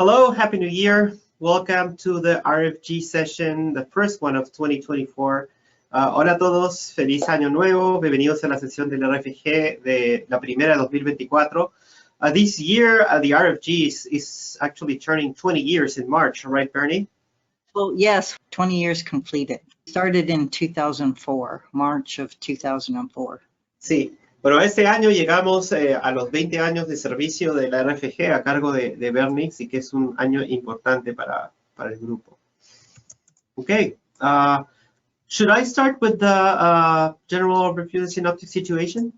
Hello, Happy New Year. Welcome to the RFG session, the first one of 2024. Hola a todos, feliz año nuevo. Bienvenidos a la sesión del RFG de la primera de 2024. This year, the RFG is actually turning 20 years in March, right, Bernie? Well, yes, 20 years completed. Started in 2004, March of 2004. Sí. Bueno, este año llegamos a los 20 años de servicio de la RFG a cargo de Bernie, así que es un año importante para el grupo. Okay, should I start with the general overview of the synoptic situation?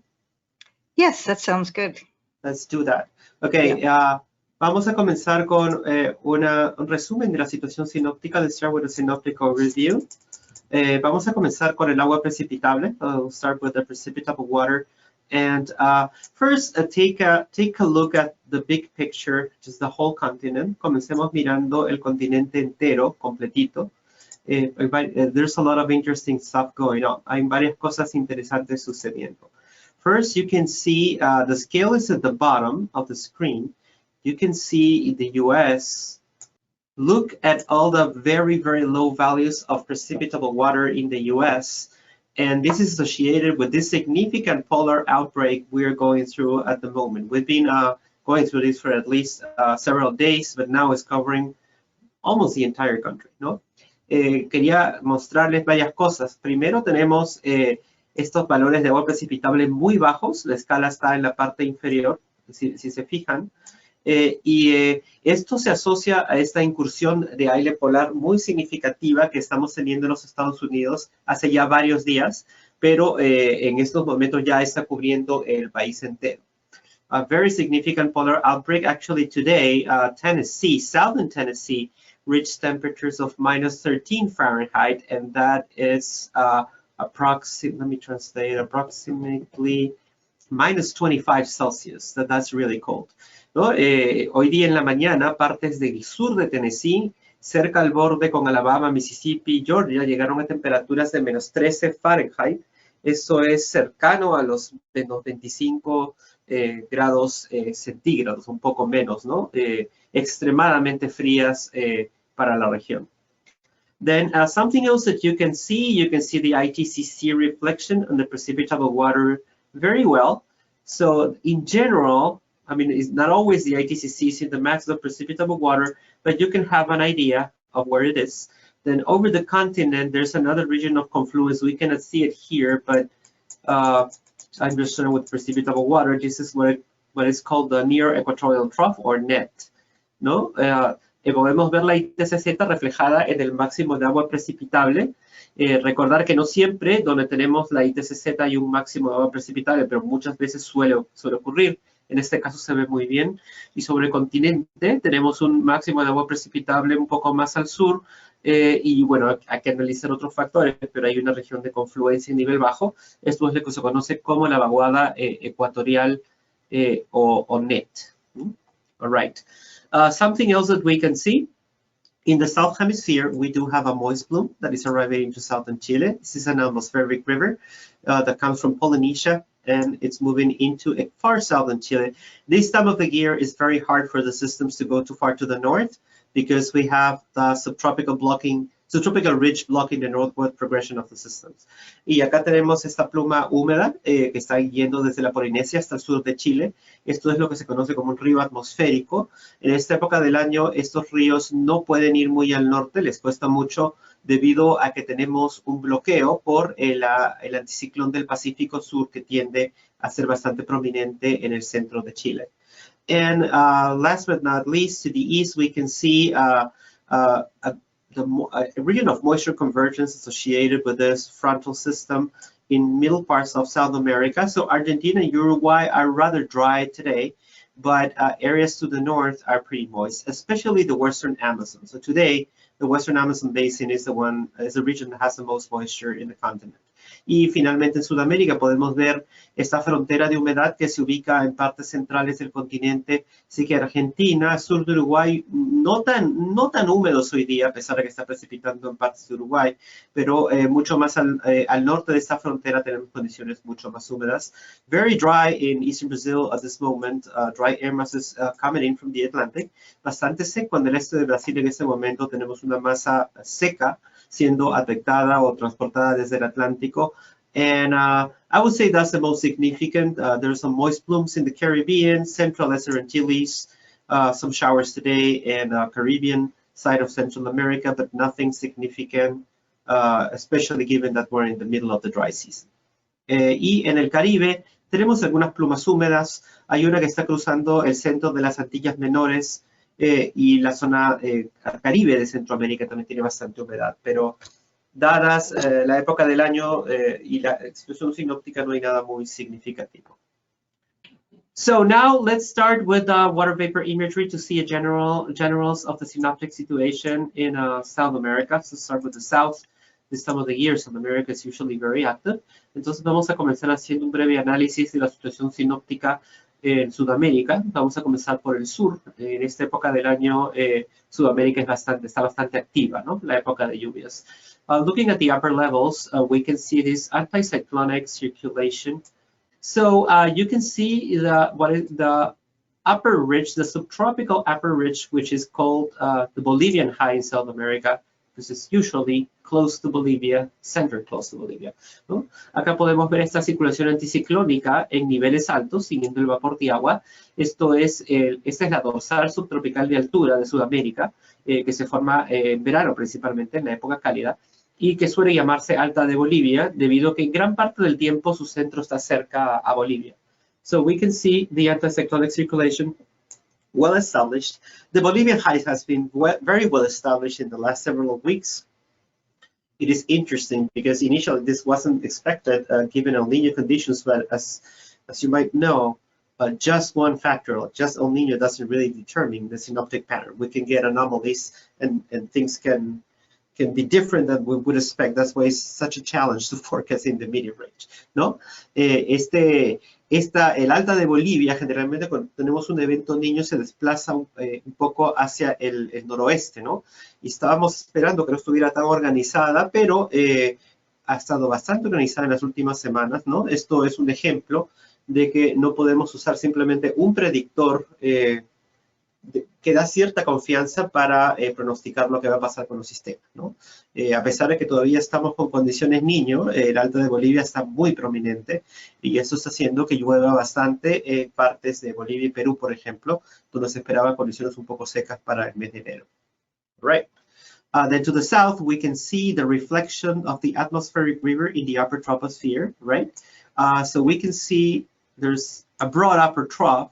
Yes, that sounds good. Let's do that. Okay, vamos a comenzar con un resumen de la situación sinóptica. Let's start with a synoptic overview. Vamos a comenzar con el agua precipitable. We'll start with the precipitable water. And first, take a look at the big picture, just the whole continent. Comencemos mirando el continente entero, completito. There's a lot of interesting stuff going on. Hay varias cosas interesantes sucediendo. First, you can see the scale is at the bottom of the screen. You can see the US. Look at all the very, very low values of precipitable water in the US. And this is associated with this significant polar outbreak we're going through at the moment. We've been going through this for at least several days, but now it's covering almost the entire country, ¿no? Quería mostrarles varias cosas. Primero tenemos estos valores de agua precipitable muy bajos. La escala está en la parte inferior, si se fijan. Esto se asocia a esta incursión de aire polar muy significativa que estamos teniendo en los Estados Unidos hace ya varios días, pero en estos momentos ya está cubriendo el país entero. A very significant polar outbreak. Actually today, Tennessee, southern Tennessee, reached temperatures of -13 Fahrenheit, and that is approximately -25 Celsius. That's really cold. ¿No? Hoy día en la mañana, partes del sur de Tennessee, cerca al borde con Alabama, Mississippi, Georgia, llegaron a temperaturas de -13 Fahrenheit. Eso es cercano a los 25 grados centígrados, un poco menos, ¿no? Extremadamente frías para la región. Then something else that you can see the ITCC reflection on the precipitable water very well. So in general, I mean, it's not always the ITCC in the mass of precipitable water, but you can have an idea of where it is. Then over the continent, there's another region of confluence. We cannot see it here, but I'm just showing with precipitable water. This is what is called the near equatorial trough or net, ¿no? Podemos ver la ITCZ reflejada en el máximo de agua precipitable. Recordar que no siempre donde tenemos la ITCZ hay un máximo de agua precipitable, pero muchas veces suele ocurrir. En este caso se ve muy bien. Y sobre el continente tenemos un máximo de agua precipitable un poco más al sur. Y bueno, hay que analizar otros factores, pero hay una región de confluencia en nivel bajo. Esto es lo que se conoce como la vaguada ecuatorial o net. All right. Something else that we can see. In the South Hemisphere, we do have a moist plume that is arriving into southern Chile. This is an atmospheric river that comes from Polynesia, and it's moving into a far southern Chile. This time of the year is very hard for the systems to go too far to the north because we have the subtropical ridge blocking the northward progression of the systems. Y acá tenemos esta pluma húmeda que está yendo desde la Polinesia hasta el sur de Chile. Esto es lo que se conoce como un río atmosférico. En esta época del año, estos ríos no pueden ir muy al norte, les cuesta mucho debido a que tenemos un bloqueo por el anticiclón del Pacífico Sur que tiende a ser bastante prominente en el centro de Chile. And last but not least, to the east, we can see a region of moisture convergence associated with this frontal system in middle parts of South America. So Argentina and Uruguay are rather dry today, but areas to the north are pretty moist, especially the Western Amazon. So today, the Western Amazon Basin is the region that has the most moisture in the continent. Y finalmente en Sudamérica podemos ver esta frontera de humedad que se ubica en partes centrales del continente. Así que Argentina, sur de Uruguay, no tan húmedos hoy día, a pesar de que está precipitando en partes de Uruguay, pero mucho más al norte de esta frontera tenemos condiciones mucho más húmedas. Very dry in eastern Brazil at this moment. Dry air masses coming in from the Atlantic. Bastante seco en el este de Brasil en este momento. Tenemos una masa seca siendo afectada o transportada desde el Atlántico. And I would say that's the most significant. There are some moist plumes in the Caribbean, Central Lesser Antilles, some showers today, and Caribbean side of Central America, but nothing significant, especially given that we're in the middle of the dry season. Y en el Caribe tenemos algunas plumas húmedas. Hay una que está cruzando el centro de las Antillas Menores y la zona Caribe de Centroamérica también tiene bastante humedad, pero dadas la época del año y la situación sinóptica, no hay nada muy significativo. So now let's start with water vapor imagery to see generals of the synoptic situation in South America. So start with the South. This time of the year, South America is usually very active. Entonces vamos a comenzar haciendo un breve análisis de la situación sinóptica en Sudamérica. Vamos a comenzar por el sur. En esta época del año, Sudamérica está bastante activa, ¿no? La época de lluvias. Looking at the upper levels, we can see this anticyclonic circulation. So you can see the upper ridge, the subtropical upper ridge, which is called the Bolivian high in South America. This is usually close to Bolivia, centered close to Bolivia, ¿no? Acá podemos ver esta circulación anticiclónica en niveles altos, siguiendo el vapor de agua. Esta es la dorsal subtropical de altura de Sudamérica, que se forma en verano principalmente, en la época cálida, y que suele llamarse Alta de Bolivia, debido a que en gran parte del tiempo su centro está cerca a Bolivia. So we can see the anticyclonic circulation well established. The Bolivian high has been very well established in the last several weeks. It is interesting because initially this wasn't expected given El Niño conditions, but as you might know, just one factor, just El Niño, doesn't really determine the synoptic pattern. We can get anomalies and things can be different than we would expect. That's why it's such a challenge to forecast in the medium range, ¿no? El Alta de Bolivia, generalmente cuando tenemos un evento niño, se desplaza un poco hacia el noroeste, ¿no? Y estábamos esperando que no estuviera tan organizada, pero ha estado bastante organizada en las últimas semanas, ¿no? Esto es un ejemplo de que no podemos usar simplemente un predictor que da cierta confianza para pronosticar lo que va a pasar con los sistemas, ¿no? A pesar de que todavía estamos con condiciones niño, el Alto de Bolivia está muy prominente y eso está haciendo que llueva bastante en partes de Bolivia y Perú, por ejemplo, donde se esperaban condiciones un poco secas para el mes de enero. Right. Then to the south, we can see the reflection of the atmospheric river in the upper troposphere, right? So we can see there's a broad upper trough,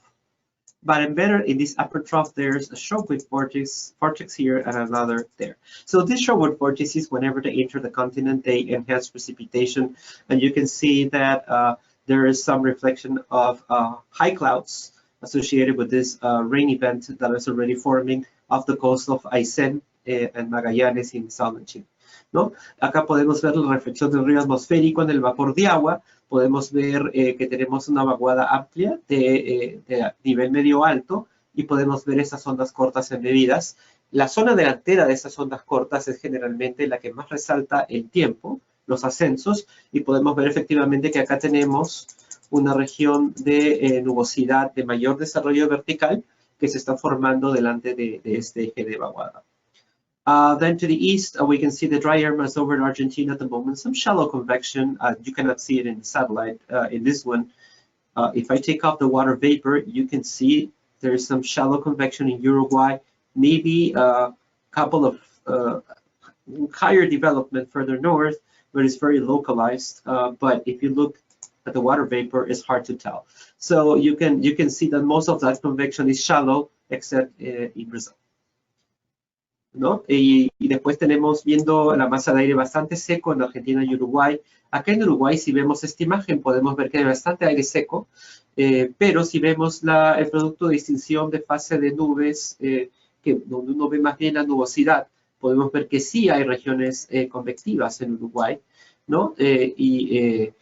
but embedded in this upper trough, there's a shortwave vortex here and another there. So these shortwave vortices, whenever they enter the continent, they enhance precipitation. And you can see that there is some reflection of high clouds associated with this rain event that is already forming off the coast of Aysén and Magallanes in southern Chile, ¿no? Acá podemos ver la reflexión del río atmosférico en el vapor de agua. Podemos ver que tenemos una vaguada amplia de nivel medio alto y podemos ver esas ondas cortas embebidas. La zona delantera de esas ondas cortas es generalmente la que más resalta el tiempo, los ascensos, y podemos ver efectivamente que acá tenemos una región de nubosidad de mayor desarrollo vertical que se está formando delante de este eje de vaguada. Then to the east, we can see the dry air mass over in Argentina at the moment. Some shallow convection. You cannot see it in the satellite. In this one, if I take off the water vapor, you can see there is some shallow convection in Uruguay. Maybe a couple of higher development further north, but it's very localized. But if you look at the water vapor, it's hard to tell. So you can see that most of that convection is shallow, except in Brazil, ¿no? Y después tenemos viendo la masa de aire bastante seco en Argentina y Uruguay. Acá en Uruguay, si vemos esta imagen, podemos ver que hay bastante aire seco, pero si vemos el producto de distinción de fase de nubes, donde uno ve más bien la nubosidad, podemos ver que sí hay regiones convectivas en Uruguay, ¿no? Y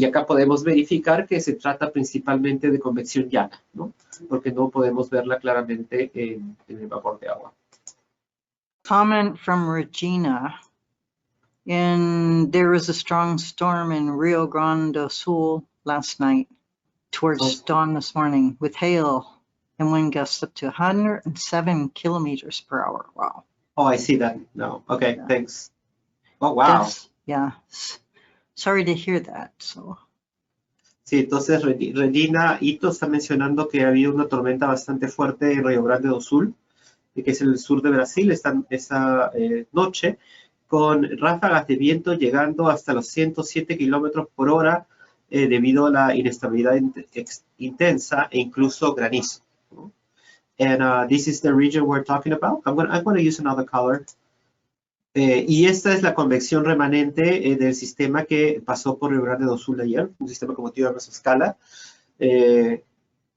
acá podemos verificar que se trata principalmente de convección llana, ¿no? Porque no podemos verla claramente en el vapor de agua. Comment from Regina. There was a strong storm in Rio Grande do Sul last night towards dawn this morning with hail and wind gusts up to 107 kilometers per hour. Wow. Oh, I see that now. Okay, yeah. Thanks. Oh, wow. Yeah. Sorry to hear that. So. Sí, entonces Regina Ito está mencionando que ha habido una tormenta bastante fuerte en Rio Grande do Sul, que es en el sur de Brasil, esta noche, con ráfagas de viento llegando hasta los 107 kilómetros por hora debido a la inestabilidad intensa e incluso granizo. And this is the region we're talking about. I'm going to use another color. Y esta es la convección remanente del sistema que pasó por Rio Grande do Sul ayer, un sistema como motivo de mesoscala.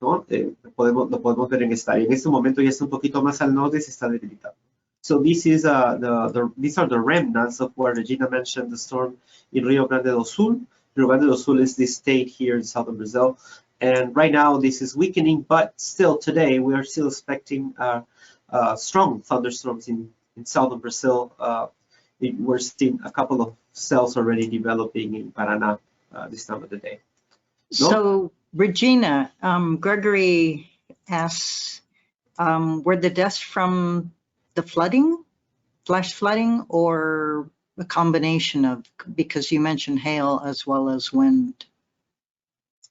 ¿No? Lo podemos ver en esta área. En este momento ya está un poquito más al norte y se está debilitando. So this is these are the remnants of what Regina mentioned, the storm in Rio Grande do Sul. Rio Grande do Sul is this state here in southern Brazil. And right now this is weakening, but still today we are still expecting strong thunderstorms in southern Brazil. We're seeing a couple of cells already developing in Paraná this time of the day. No? So Regina, Gregory asks, were the deaths from the flooding, flash flooding, or a combination of, because you mentioned hail as well as wind?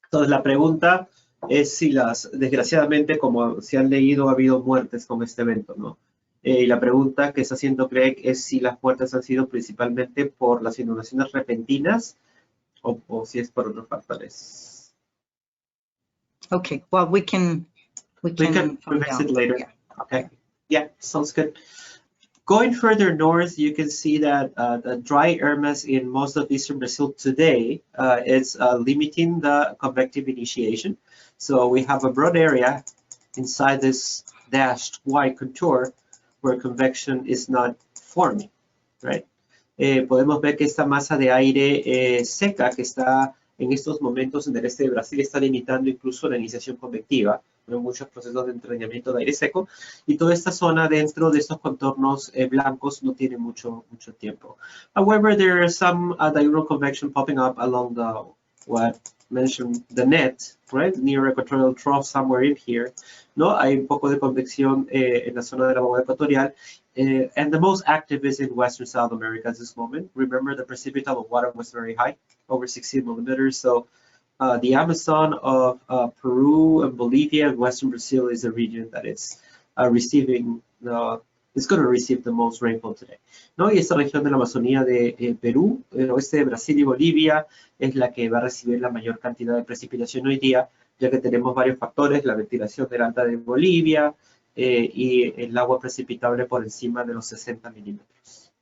Entonces la pregunta es si desgraciadamente, como se han leído, ha habido muertes con este evento, ¿no? Y la pregunta que está haciendo Greg es si las muertes han sido principalmente por las inundaciones repentinas o si es por otros factores. Okay, well, we can revisit later. Yeah. Okay, yeah, sounds good. Going further north, you can see that the dry air mass in most of eastern Brazil today is limiting the convective initiation. So we have a broad area inside this dashed white contour where convection is not forming, right? Podemos ver que esta masa de aire seca que está en estos momentos en el este de Brasil está limitando incluso la iniciación convectiva, en muchos procesos de entrenamiento de aire seco, y toda esta zona dentro de estos contornos blancos no tiene mucho tiempo. However, there is some diurnal convection popping up along the net, right, near equatorial trough somewhere in here, ¿no? Hay un poco de convección en la zona de la bomba ecuatorial, and the most active is in Western South America at this moment. Remember, the precipitable water was very high, over 16 millimeters, so the Amazon of Peru and Bolivia and Western Brazil is a region that is receiving is going to receive the most rainfall today, ¿no? Y esta región de la Amazonía de Perú, el oeste de Brasil y Bolivia es la que va a recibir la mayor cantidad de precipitación hoy día, ya que tenemos varios factores, la ventilación del alta de Bolivia y el agua precipitable por encima de los 60 milímetros.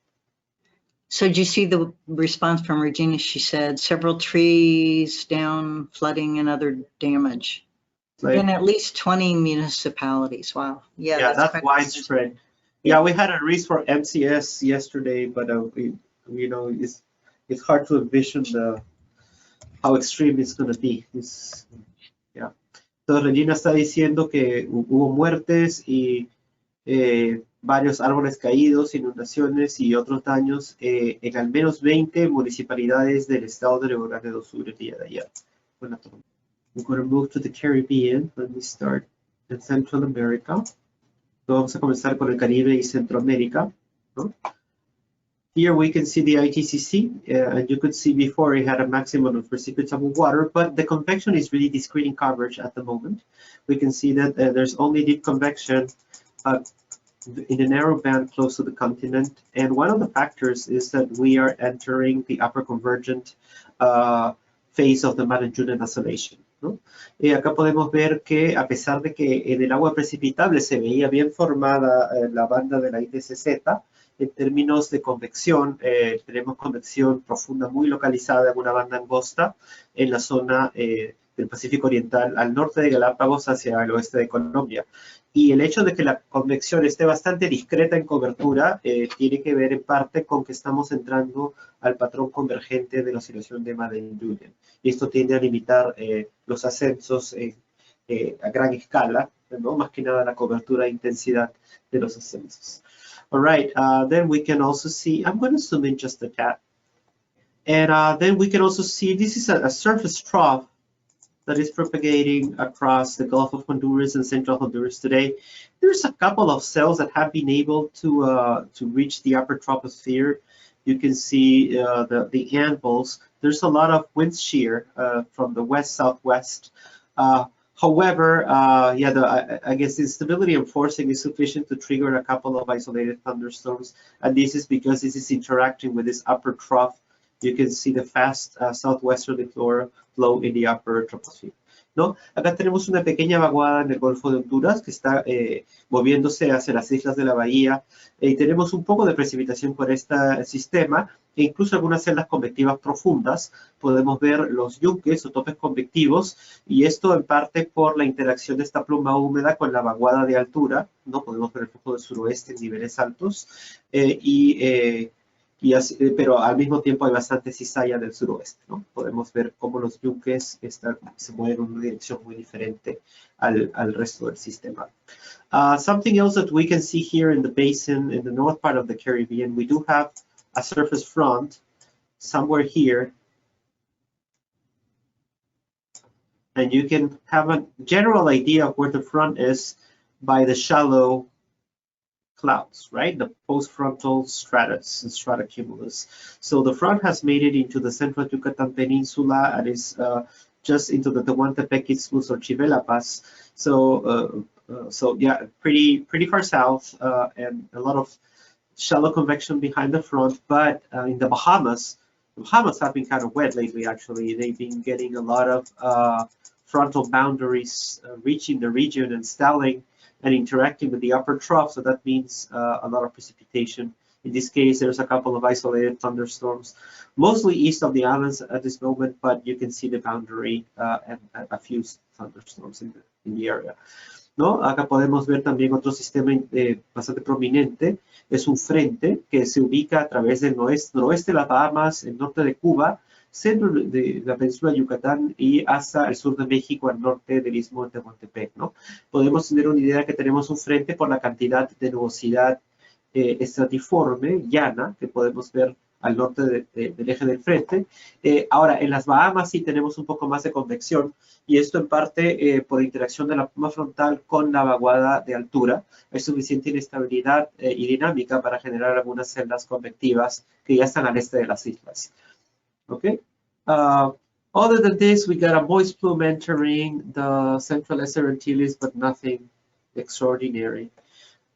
So did you see the response from Regina? She said several trees down, flooding and other damage. Right. In at least 20 municipalities. Wow. Yeah, that's widespread. Yeah, we had a release for MCS yesterday, but you know, it's hard to envision how extreme it's going to be. Yeah. Entonces Regina está diciendo que hubo muertes y varios árboles caídos, inundaciones y otros daños en al menos 20 municipalidades del estado de Rio Grande do Sul el día de ayer. We're going to move to the Caribbean. Let me start in Central America. Vamos a comenzar con el Caribe y Centroamérica, ¿no? Here we can see the ITCC, and you could see before it had a maximum of precipitable water, but the convection is really discrete in coverage at the moment. We can see that there's only deep convection in a narrow band close to the continent, and one of the factors is that we are entering the upper convergent phase of the Maranhão Oscillation, ¿no? Acá podemos ver que a pesar de que en el agua precipitable se veía bien formada la banda de la ITCZ, en términos de convección, tenemos convección profunda muy localizada en una banda angosta en la zona del Pacífico Oriental al norte de Galápagos hacia el oeste de Colombia. Y el hecho de que la convección esté bastante discreta en cobertura tiene que ver en parte con que estamos entrando al patrón convergente de la oscilación de Madden-Julian. Y esto tiende a limitar los ascensos a gran escala, ¿no? Más que nada la cobertura e intensidad de los ascensos. All right, then we can also see, I'm going to zoom in just a tad. And then we can also see this is a surface trough that is propagating across the Gulf of Honduras and central Honduras today. There's a couple of cells that have been able to reach the upper troposphere. You can see the anvils. There's a lot of wind shear from the west-southwest. However, I guess the instability and forcing is sufficient to trigger a couple of isolated thunderstorms, and this is because this is interacting with this upper trough. You can see the fast southwesterly flow in the upper troposphere, ¿no? Acá tenemos una pequeña vaguada en el Golfo de Honduras que está moviéndose hacia las islas de la bahía y tenemos un poco de precipitación por este sistema e incluso algunas celdas convectivas profundas. Podemos ver los yunques o topes convectivos y esto en parte por la interacción de esta pluma húmeda con la vaguada de altura, ¿no? Podemos ver el flujo del suroeste en niveles altos pero al mismo tiempo hay bastante cizalla del suroeste, ¿no? Podemos ver cómo los yunques se mueven en una dirección muy diferente al resto del sistema. Something else that we can see here in the basin, in the north part of the Caribbean, we do have a surface front somewhere here. And you can have a general idea of where the front is by the shallow clouds, right? The postfrontal stratus and stratocumulus. So the front has made it into the central Yucatan Peninsula and is just into the Tehuantepec Isthmus or Chivelapa. So yeah, pretty far south and a lot of shallow convection behind the front. But in the Bahamas have been kind of wet lately. Actually, they've been getting a lot of frontal boundaries reaching the region and stalling and interacting with the upper trough, so that means a lot of precipitation. In this case, there's a couple of isolated thunderstorms, mostly east of the islands at this moment, but you can see the boundary and a few thunderstorms in the area. ¿No? Acá podemos ver también otro sistema bastante prominente. Es un frente que se ubica a través del noroeste de las Bahamas, el norte de Cuba, centro de la península de Yucatán y hasta el sur de México, al norte del istmo de Tehuantepec, ¿no? Podemos tener una idea que tenemos un frente por la cantidad de nubosidad estratiforme, llana, que podemos ver al norte del eje del frente. Ahora, en las Bahamas sí tenemos un poco más de convección, y esto en parte por interacción de la pluma frontal con la vaguada de altura. Hay suficiente inestabilidad y dinámica para generar algunas celdas convectivas que ya están al este de las islas. Okay. Other than this, we got a moist plume entering the central Lesser Antilles, but nothing extraordinary.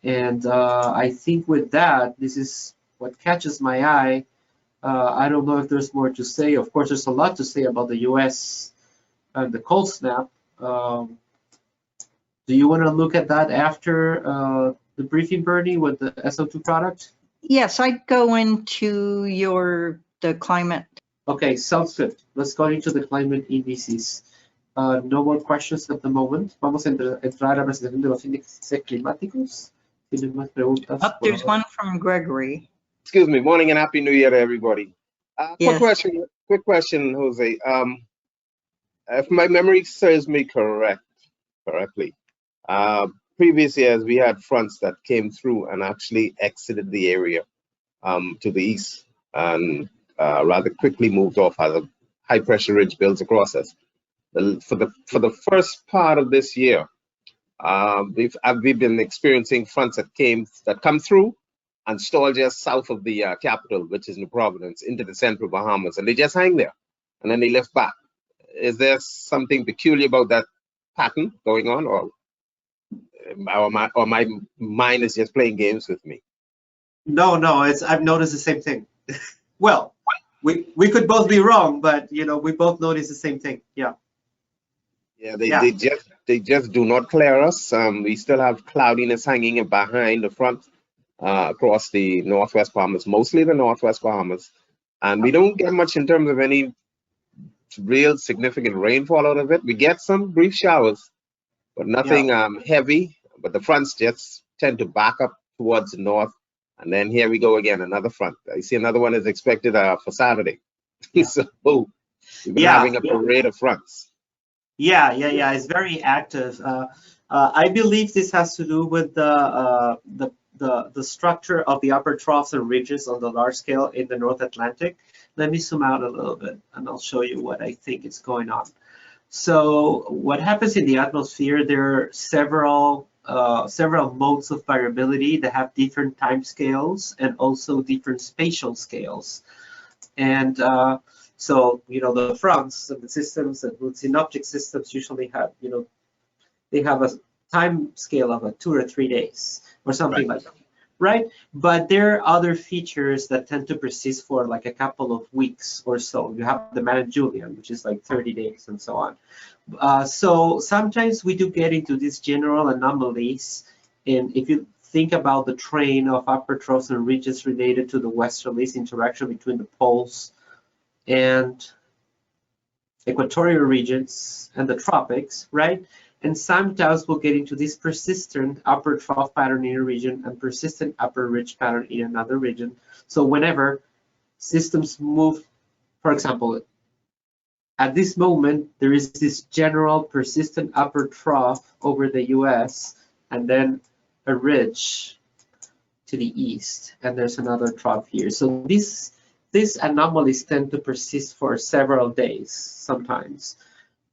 And I think with that, this is what catches my eye. I don't know if there's more to say. Of course, there's a lot to say about the U.S. and the cold snap. Do you want to look at that after the briefing, Bernie, with the SO2 product? Yes, I'd go into the climate. Okay, sounds good. Let's go into the climate indices. No more questions at the moment. Vamos a entrar a la presentación de los índices climáticos. ¿Tienen más preguntas? There's one from Gregory. Excuse me. Morning and happy New Year to everybody. Yes. Quick question, Jose. If my memory serves me correctly, previous years we had fronts that came through and actually exited the area to the east and rather quickly moved off as a high pressure ridge builds across us. For the first part of this year, we've been experiencing fronts that come through and stall just south of the capital, which is New Providence, into the central Bahamas, and they just hang there, and then they lift back. Is there something peculiar about that pattern going on, or my mind is just playing games with me? No, I've noticed the same thing. Well, we could both be wrong, but you know, we both notice the same thing. Yeah. Yeah, they just do not clear us. We still have cloudiness hanging behind the front across the Northwest Bahamas, mostly the Northwest Bahamas, and we don't get much in terms of any real significant rainfall out of it. We get some brief showers, but nothing heavy. But the fronts just tend to back up towards the north. And then here we go again, another front. I see another one is expected for Saturday. So we've been having a parade of fronts. Yeah. It's very active. I believe this has to do with the structure of the upper troughs and ridges on the large scale in the North Atlantic. Let me zoom out a little bit and I'll show you what I think is going on. So what happens in the atmosphere, there are several modes of variability that have different time scales and also different spatial scales. And so, the fronts of the systems and the synoptic systems usually have, they have a time scale of 2 or 3 days or something like that, right? But there are other features that tend to persist for like a couple of weeks or so. You have the Julian, which is like 30 days and so on. So sometimes we do get into these general anomalies. And if you think about the train of upper troughs and ridges related to the westerlies interaction between the poles and equatorial regions and the tropics, right? And sometimes we'll get into this persistent upper trough pattern in a region and persistent upper ridge pattern in another region. So whenever systems move, for example, at this moment, there is this general persistent upper trough over the US and then a ridge to the east, and there's another trough here. So these anomalies tend to persist for several days sometimes.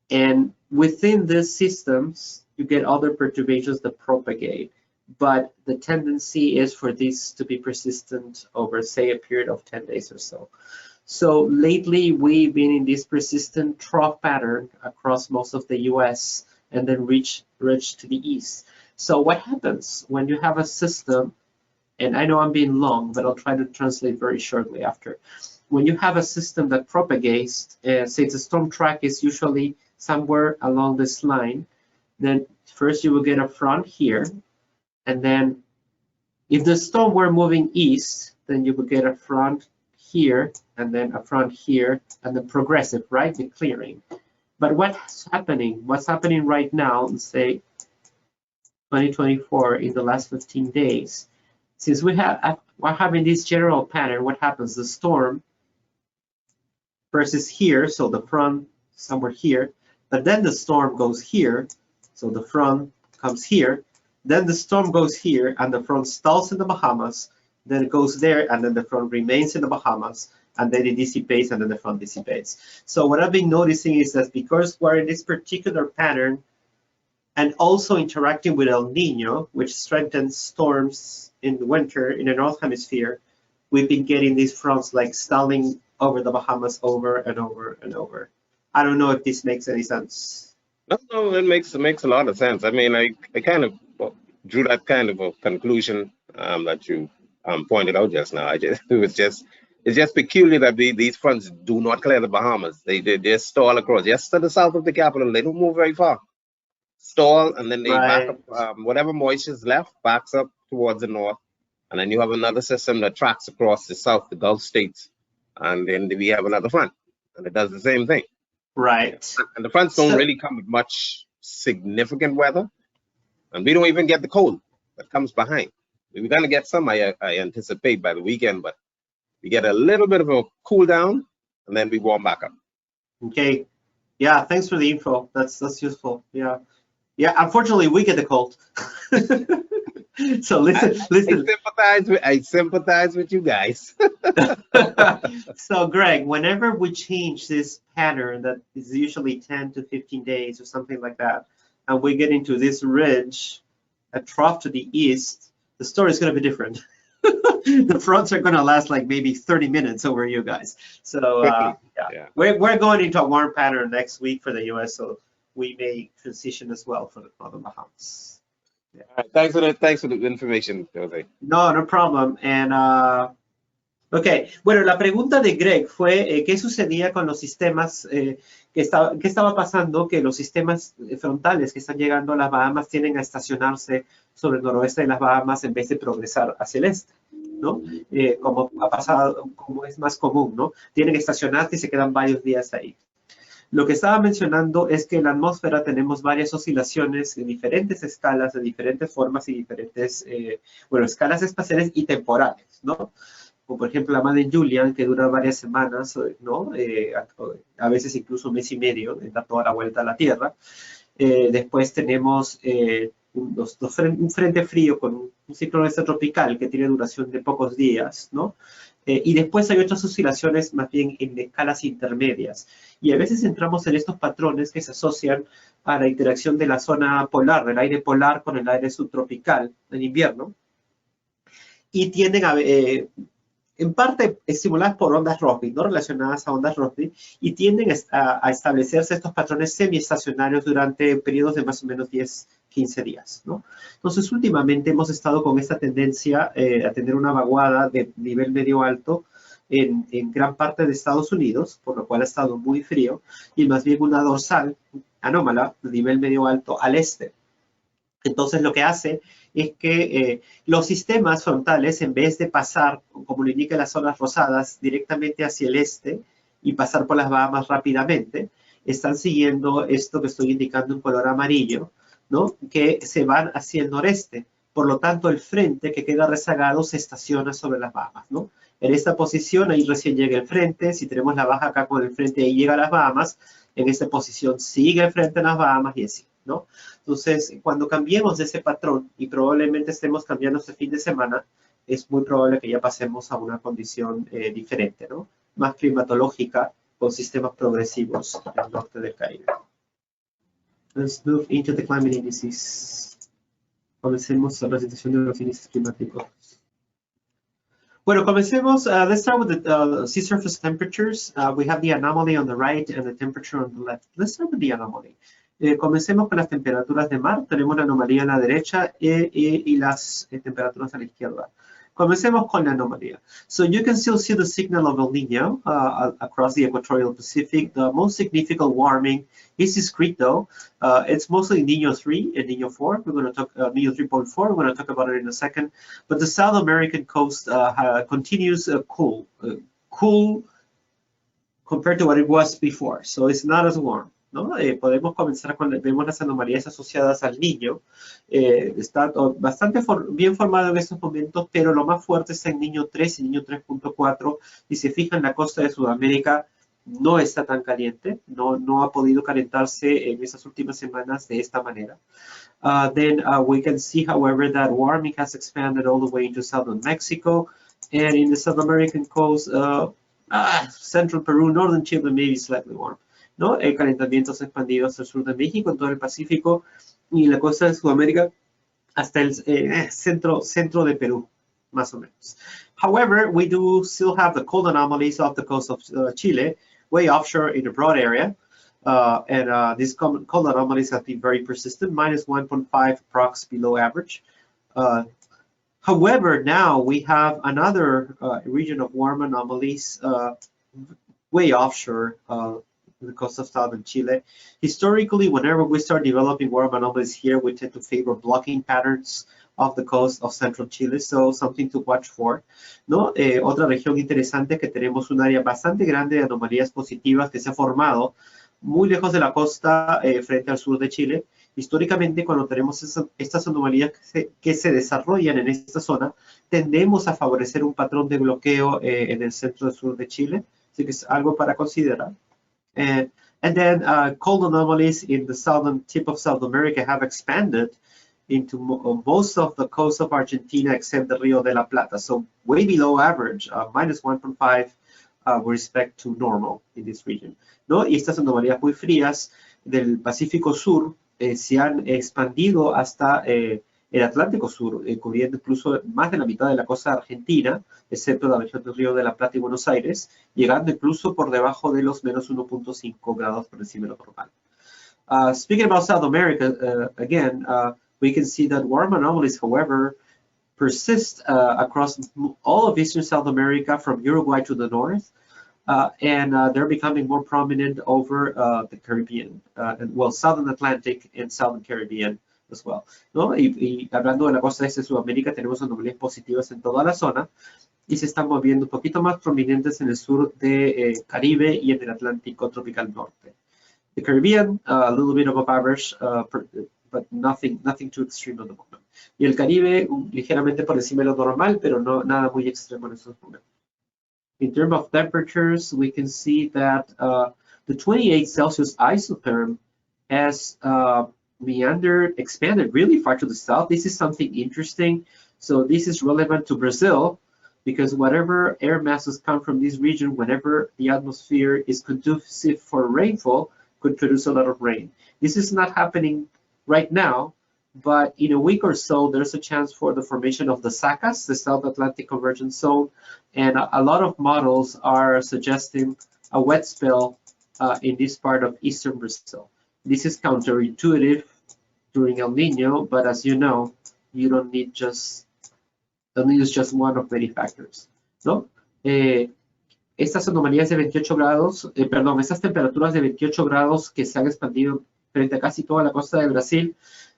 And within these systems, you get other perturbations that propagate, but the tendency is for these to be persistent over, say, a period of 10 days or so. So lately, we've been in this persistent trough pattern across most of the US and then ridge to the east. So what happens when you have a system, and I know I'm being long, but I'll try to translate very shortly after. When you have a system that propagates, say the storm track is usually somewhere along this line, then first you will get a front here, and then if the storm were moving east, then you will get a front here, and then a front here, and then progressive, right, the clearing. But what's happening right now in, say, 2024 in the last 15 days, since we're having this general pattern, what happens? The storm first is here, so the front somewhere here, but then the storm goes here, so the front comes here, then the storm goes here, and the front stalls in the Bahamas, then it goes there, and then the front remains in the Bahamas, and then it dissipates, and then the front dissipates. So what I've been noticing is that because we're in this particular pattern, and also interacting with El Nino, which strengthens storms in the winter in the North Hemisphere, we've been getting these fronts like stalling over the Bahamas over and over and over. I don't know if this makes any sense. No, it makes a lot of sense. I mean, I kind of drew that kind of a conclusion that you pointed out just now. It's just peculiar that these fronts do not clear the Bahamas. They just stall across, just to the south of the capital. They don't move very far. Stall, and then they back up. Whatever moisture is left backs up towards the north, and then you have another system that tracks across the south, the Gulf states, and then we have another front, and it does the same thing. Right. And the fronts don't really come with much significant weather, and we don't even get the cold that comes behind. We're going to get some, I anticipate, by the weekend, but we get a little bit of a cool down, and then we warm back up. Okay. Yeah, thanks for the info. That's useful. Yeah. Yeah, unfortunately, we get the cold. So listen. I sympathize with you guys. So Greg, whenever we change this pattern that is usually 10 to 15 days or something like that, and we get into this ridge, a trough to the east, the story is going to be different. The fronts are going to last like maybe 30 minutes over you guys. So yeah. We're going into a warm pattern next week for the US, so we may transition as well for the Bahamas. Yeah. All right, thanks for the information, Jose. No problem. And ok, bueno, la pregunta de Greg fue qué sucedía con los sistemas, qué estaba pasando, que los sistemas frontales que están llegando a las Bahamas tienden a estacionarse sobre el noroeste de las Bahamas en vez de progresar hacia el este, ¿no? Como ha pasado, como es más común, ¿no? Tienen que estacionarse y se quedan varios días ahí. Lo que estaba mencionando es que en la atmósfera tenemos varias oscilaciones en diferentes escalas, de diferentes formas y diferentes, escalas espaciales y temporales, ¿no? Como por ejemplo la Madden Julian, que dura varias semanas, ¿no? A veces incluso un mes y medio, da toda la vuelta a la Tierra. Después tenemos un frente frío con un ciclón extratropical que tiene duración de pocos días, ¿no? Y después hay otras oscilaciones más bien en escalas intermedias. Y a veces entramos en estos patrones que se asocian a la interacción de la zona polar, del aire polar con el aire subtropical en invierno. Y tienden a, en parte estimuladas por ondas Rossby, ¿no? Relacionadas a ondas Rossby, y tienden a establecerse estos patrones semiestacionarios durante periodos de más o menos 10-15 días, ¿no? Entonces, últimamente hemos estado con esta tendencia a tener una vaguada de nivel medio-alto en gran parte de Estados Unidos, por lo cual ha estado muy frío, y más bien una dorsal anómala de nivel medio-alto al este. Entonces, lo que hace es que los sistemas frontales, en vez de pasar, como lo indican las zonas rosadas, directamente hacia el este y pasar por las Bahamas rápidamente, están siguiendo esto que estoy indicando en color amarillo, ¿no? Que se van hacia el noreste. Por lo tanto, el frente que queda rezagado se estaciona sobre las Bahamas, ¿no? En esta posición, ahí recién llega el frente. Si tenemos la baja acá con el frente, ahí llega a las Bahamas. En esta posición sigue el frente en las Bahamas y así, ¿no? Entonces, cuando cambiemos de ese patrón, y probablemente estemos cambiando este fin de semana, es muy probable que ya pasemos a una condición diferente, ¿no? Más climatológica, con sistemas progresivos en el norte del Caribe. Let's move into the climate indices. Comencemos la presentación de los índices climáticos. Bueno, comencemos. Let's start with the sea surface temperatures. We have the anomaly on the right and the temperature on the left. Let's start with the anomaly. Comencemos con las temperaturas de mar. Tenemos la anomalía a la derecha y las temperaturas a la izquierda. Comencemos con la anomalía. So you can still see the signal of El Niño across the equatorial Pacific. The most significant warming is discrete though. It's mostly Niño 3 and Niño 4. We're going to talk Niño 3.4. We're going to talk about it in a second. But the South American coast continues cool compared to what it was before. So it's not as warm, ¿no? Podemos comenzar con, vemos las anomalías asociadas al Niño. Está bastante bien formado en estos momentos, pero lo más fuerte está en Niño 3 y Niño 3.4. Y si se fijan, la costa de Sudamérica no está tan caliente, no ha podido calentarse en esas últimas semanas de esta manera. Then we can see, however, that warming has expanded all the way into southern Mexico, and in the South American coast, central Peru, northern Chile may be slightly warm, ¿no? El calentamiento se ha expandido hacia el sur de México, en todo el Pacífico, y en la costa de Sudamérica hasta el centro de Perú, más o menos. However, we do still have the cold anomalies off the coast of Chile, way offshore in a broad area. These cold anomalies have been very persistent, minus 1.5 prox below average. However, now we have another region of warm anomalies way offshore the coast of southern Chile. Historically, whenever we start developing warm anomalies here, we tend to favor blocking patterns off the coast of central Chile, so something to watch for, ¿no? Otra región interesante es que tenemos un área bastante grande de anomalías positivas que se ha formado muy lejos de la costa frente al sur de Chile. Históricamente, cuando tenemos estas anomalías que se desarrollan en esta zona, tendemos a favorecer un patrón de bloqueo en el centro sur de Chile, así que es algo para considerar. And then cold anomalies in the southern tip of South America have expanded into most of the coast of Argentina except the Rio de la Plata, so way below average, minus 1.5 with respect to normal in this region, ¿no? Y estas anomalías muy frías del Pacífico Sur se han expandido hasta el Atlántico Sur, cubriendo incluso más de la mitad de la costa argentina, excepto la región del Río de la Plata y Buenos Aires, llegando incluso por debajo de los menos 1.5 grados por encima de lo normal. Speaking about South America, again, we can see that warm anomalies, however, persist across all of eastern South America from Uruguay to the north, and they're becoming more prominent over the Caribbean, Southern Atlantic and Southern Caribbean as well, ¿no? Y hablando de la costa este de Sudamérica, tenemos anomalías positivas en toda la zona y se están moviendo un poquito más prominentes en el sur de Caribe y en el Atlántico tropical norte. The Caribbean, a little bit above average, but nothing too extreme at the moment. Y el Caribe, ligeramente por encima de lo normal, pero no nada muy extremo en estos momentos. In terms of temperatures, we can see that the 28 Celsius isotherm has expanded really far to the south. This is something interesting. So this is relevant to Brazil, because whatever air masses come from this region, whenever the atmosphere is conducive for rainfall, could produce a lot of rain. This is not happening right now, but in a week or so, there's a chance for the formation of the SACAS, the South Atlantic Convergence Zone, and a lot of models are suggesting a wet spell in this part of eastern Brazil. This is counterintuitive during El Nino, but as you know, you don't need just one of many factors, ¿no? Estas anomalías de 28 grados, estas temperaturas de 28 grados que se han expandido frente a casi toda la costa de Brasil,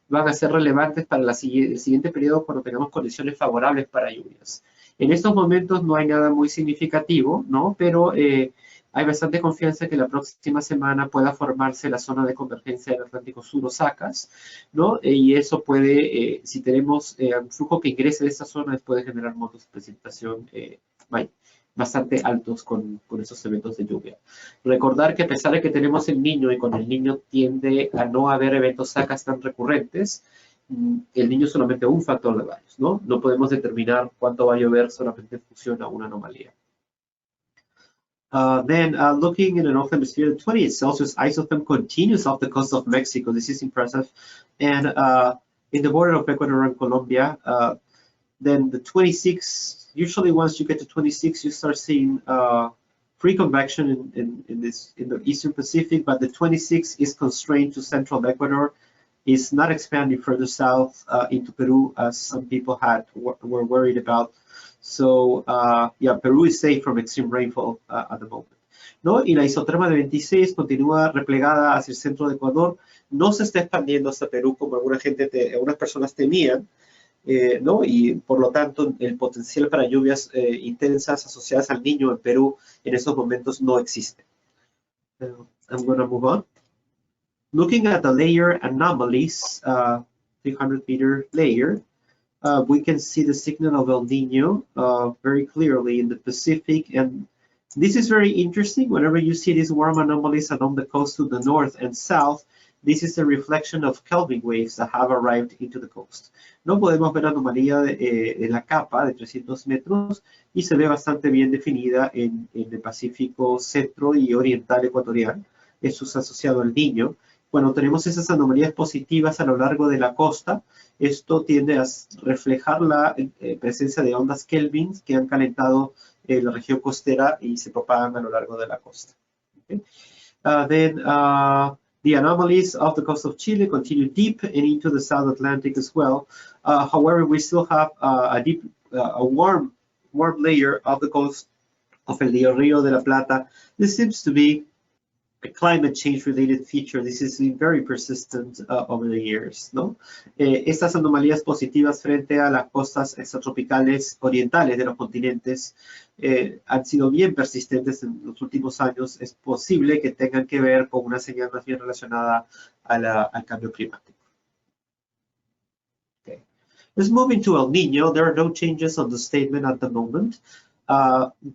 van a ser relevantes para el siguiente periodo cuando tengamos condiciones favorables para lluvias. En estos momentos no hay nada muy significativo, ¿no? Pero hay bastante confianza que la próxima semana pueda formarse la zona de convergencia del Atlántico Sur o SACAS, ¿no? Y eso puede, si tenemos un flujo que ingrese de esta zona, puede generar montos de precipitación bastante altos con esos eventos de lluvia. Recordar que a pesar de que tenemos el Niño y con el Niño tiende a no haber eventos SACAS tan recurrentes, el Niño es solamente un factor de varios, ¿no? No podemos determinar cuánto va a llover solamente en función a una anomalía. Looking in the North Hemisphere, the 28 Celsius isotherm continues off the coast of Mexico. This is impressive. And in the border of Ecuador and Colombia, then the 26, usually once you get to 26, you start seeing free convection in the Eastern Pacific, but the 26 is constrained to central Ecuador. It's not expanding further south into Peru, as some people were worried about. So, yeah, Peru is safe from extreme rainfall at the moment, ¿no? Y la isoterma de 26 continúa replegada hacia el centro de Ecuador. No se está expandiendo hasta Perú como algunas personas temían, ¿no? Y por lo tanto, el potencial para lluvias intensas asociadas al Niño en Perú en estos momentos no existe. I'm going to move on. Looking at the layer anomalies, 300-meter layer, we can see the signal of El Nino very clearly in the Pacific, and this is very interesting. Whenever you see these warm anomalies along the coast to the north and south, this is a reflection of Kelvin waves that have arrived into the coast. No podemos ver anomalía de la capa de 300 metros y se ve bastante bien definida en el Pacífico centro y oriental ecuatorial. Eso es asociado al Niño. Cuando tenemos esas anomalías positivas a lo largo de la costa, esto tiende a reflejar la presencia de ondas Kelvin que han calentado la región costera y se propagan a lo largo de la costa. Okay. The anomalies off the coast of Chile continue deep and into the South Atlantic as well. However, we still have a warm layer of the coast of el Rio de la Plata. This seems to be a climate change related feature. This has been very persistent over the years, ¿no? Estas anomalías positivas frente a las costas extratropicales orientales de los continentes han sido bien persistentes en los últimos años. Es posible que tengan que ver con una señal más bien relacionada al cambio climático. Okay. Let's move into El Nino. There are no changes on the statement at the moment.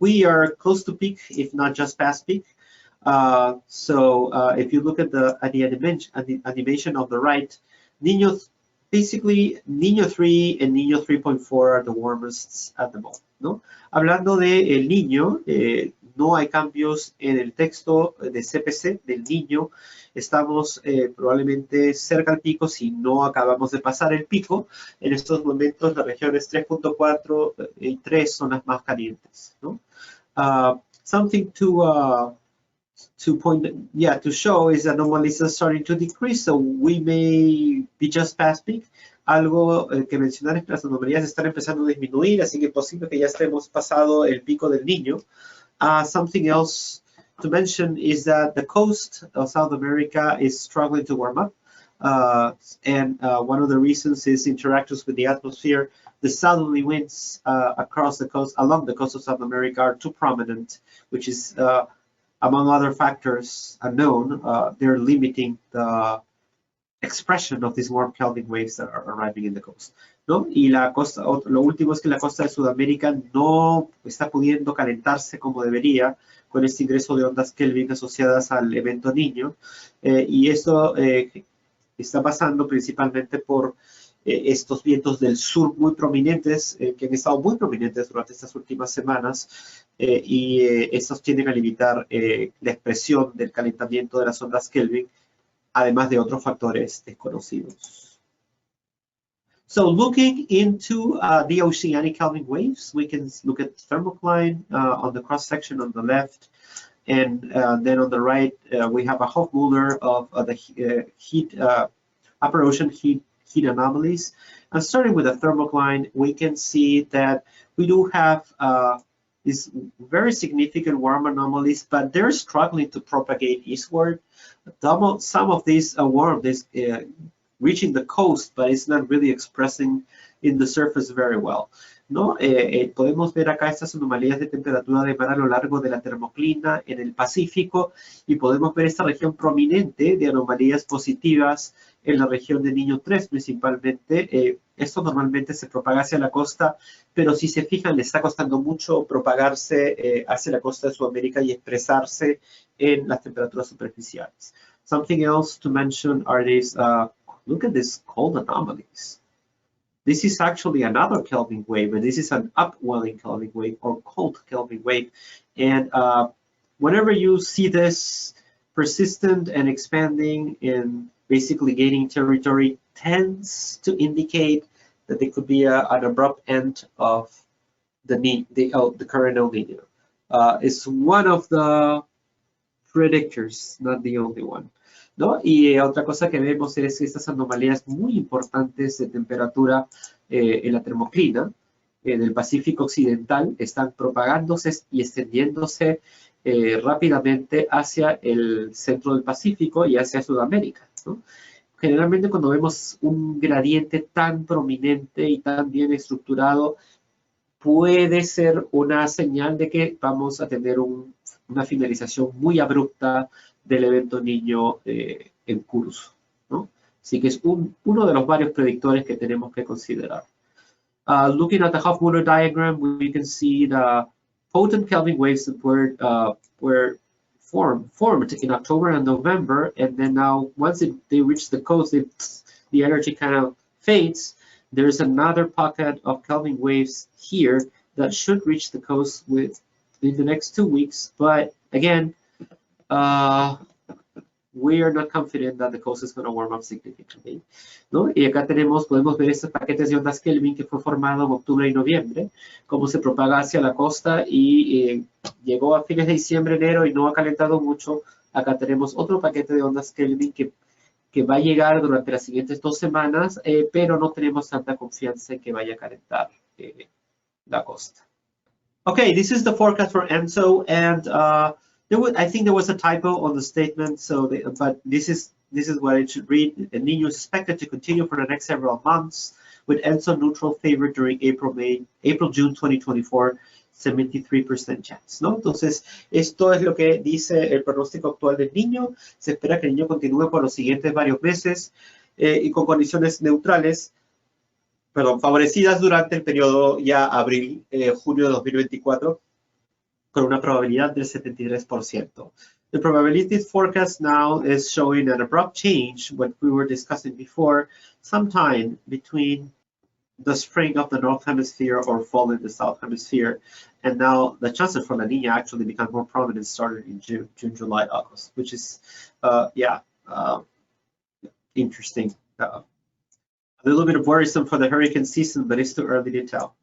We are close to peak, if not just past peak. If you look at the animation on the right, basically Niño 3 and Niño 3.4 are the warmest at the moment, ¿no? Hablando de El Niño, no hay cambios en el texto de CPC del Niño. Estamos probablemente cerca al pico si no acabamos de pasar el pico. En estos momentos las regiones 3.4 y 3 son las más calientes, ¿no? Something to show is that anomalies are starting to decrease, so we may be just past peak. Algo que mencionar es que las anomalías están empezando a disminuir, así que es posible que ya estemos pasado el pico del Niño. Something else to mention is that the coast of South America is struggling to warm up, and one of the reasons is interactions with the atmosphere. The southerly winds along the coast of South America are too prominent, which is among other factors unknown, they're limiting the expression of these warm Kelvin waves that are arriving in the coast, ¿no? Y la costa, lo último es que la costa de Sudamérica no está pudiendo calentarse como debería con este ingreso de ondas Kelvin asociadas al evento Niño, y eso está pasando principalmente por estos vientos del sur muy prominentes, que han estado muy prominentes durante estas últimas semanas, y estos tienden a limitar la expresión del calentamiento de las ondas Kelvin, además de otros factores desconocidos. So looking into the oceanic Kelvin waves, we can look at thermocline on the cross-section on the left, and then on the right, we have a Hofmüller of the heat, upper ocean heat anomalies. And starting with the thermocline, we can see that we do have these very significant warm anomalies, but they're struggling to propagate eastward. Some of these warm, reaching the coast, but it's not really expressing in the surface very well, ¿no? Podemos ver acá estas anomalías de temperatura de mar a lo largo de la termoclina en el Pacífico, y podemos ver esta región prominente de anomalías positivas en la región de Niño 3 principalmente. Esto normalmente se propaga hacia la costa, pero si se fijan le está costando mucho propagarse hacia la costa de Sudamérica y expresarse en las temperaturas superficiales. Something else to mention are these, look at these cold anomalies. This is actually another Kelvin wave, and this is an upwelling Kelvin wave or cold Kelvin wave. And whenever you see this persistent and expanding and basically gaining territory, tends to indicate that there could be an abrupt end of the current El Niño. It's one of the predictors, not the only one, ¿no? Y otra cosa que vemos es estas anomalías muy importantes de temperatura en la termoclina del Pacífico Occidental están propagándose y extendiéndose rápidamente hacia el centro del Pacífico y hacia Sudamérica, ¿no? Generalmente cuando vemos un gradiente tan prominente y tan bien estructurado, puede ser una señal de que vamos a tener una finalización muy abrupta del evento Niño en curso, ¿no? Así que es uno de los varios predictores que tenemos que considerar. Looking at the Hofmüller diagram, we can see the potent Kelvin waves that were formed in October and November, and then now once they reach the coast, the energy kind of fades. There's another pocket of Kelvin waves here that should reach the coast in the next 2 weeks, but again, we are not confident that the coast is going to warm up significantly, ¿no? Y acá podemos ver estos paquetes de ondas Kelvin que fue formado en octubre y noviembre, cómo se propaga hacia la costa y llegó a fines de diciembre, enero y no ha calentado mucho. Acá tenemos otro paquete de ondas Kelvin que va a llegar durante las siguientes 2 semanas, pero no tenemos tanta confianza en que vaya a calentar la costa. Okay, this is the forecast for ENSO, and I think there was a typo on the statement, but this is what it should read. El Niño is expected to continue for the next several months, with ENSO neutral favor during April-June 2024, 73% chance, ¿no? Entonces, esto es lo que dice el pronóstico actual del Niño. Se espera que el Niño continúe por los siguientes varios meses y con condiciones neutrales, favorecidas durante el periodo ya abril-junio de 2024, con una probabilidad del 73%. The probability forecast now is showing an abrupt change, what we were discussing before, sometime between the spring of the North Hemisphere or fall in the South Hemisphere. And now the chances for La Niña actually become more prominent starting in June, July, August, which is, interesting. A little bit worrisome for the hurricane season, but it's too early to tell,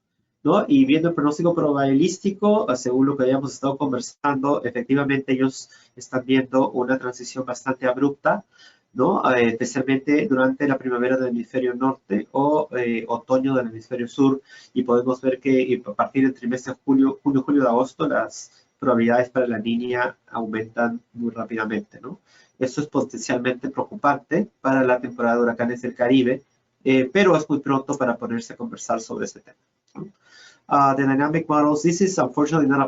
¿no? Y viendo el pronóstico probabilístico, según lo que habíamos estado conversando, efectivamente ellos están viendo una transición bastante abrupta, ¿no? Especialmente durante la primavera del hemisferio norte o otoño del hemisferio sur, y podemos ver que a partir del trimestre junio, julio, de agosto, las probabilidades para La Niña aumentan muy rápidamente, ¿no? Esto es potencialmente preocupante para la temporada de huracanes del Caribe, pero es muy pronto para ponerse a conversar sobre este tema, ¿no? The dynamic models, this is unfortunately not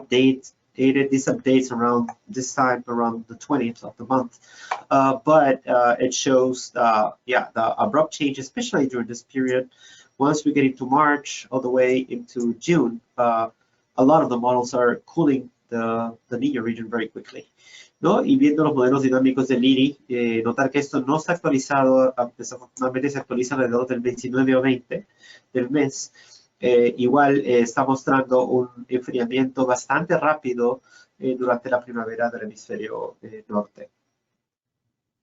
updated these updates around this time, around the 20th of the month. But it shows, yeah, the abrupt change, especially during this period. Once we get into March, all the way into June, a lot of the models are cooling the Niño region very quickly, ¿no? Y viendo los modelos dinámicos del IRI, notar que esto no está actualizado, desafortunadamente se actualiza alrededor del 29 o 20 del mes. Igual está mostrando un enfriamiento bastante rápido durante la primavera del hemisferio norte.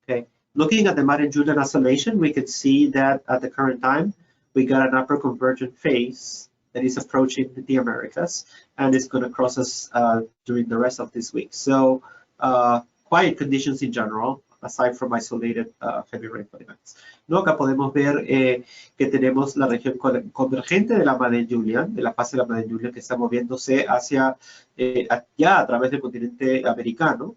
Okay. Looking at the Madden-Julian oscillation, we can see that at the current time, we got an upper convergent phase that is approaching the Americas, and it's going to cross us during the rest of this week. So quiet conditions in general, aside from isolated heavy rainfall events. ¿No? Acá podemos ver que tenemos la región convergente de la Madden-Julian, de la fase de la Madden-Julian que está moviéndose hacia ya a través del continente americano.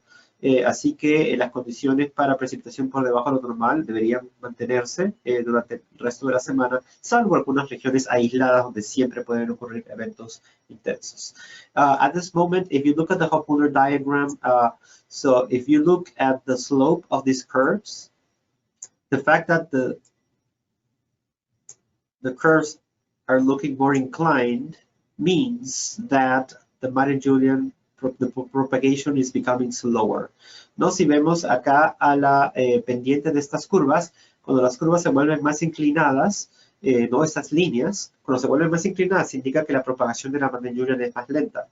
Así que las condiciones para precipitación por debajo de lo normal deberían mantenerse durante el resto de la semana, salvo algunas regiones aisladas donde siempre pueden ocurrir eventos intensos. At this moment, if you look at the Hopuner diagram, so if you look at the slope of these curves, the fact that the curves are looking more inclined means that the Madden-Julian the propagation is becoming slower. ¿No? Si vemos acá a la pendiente de estas curvas, cuando las curvas se vuelven más inclinadas, no estas líneas, cuando se vuelven más inclinadas indica que la propagación de la Madden-Julian es más lenta.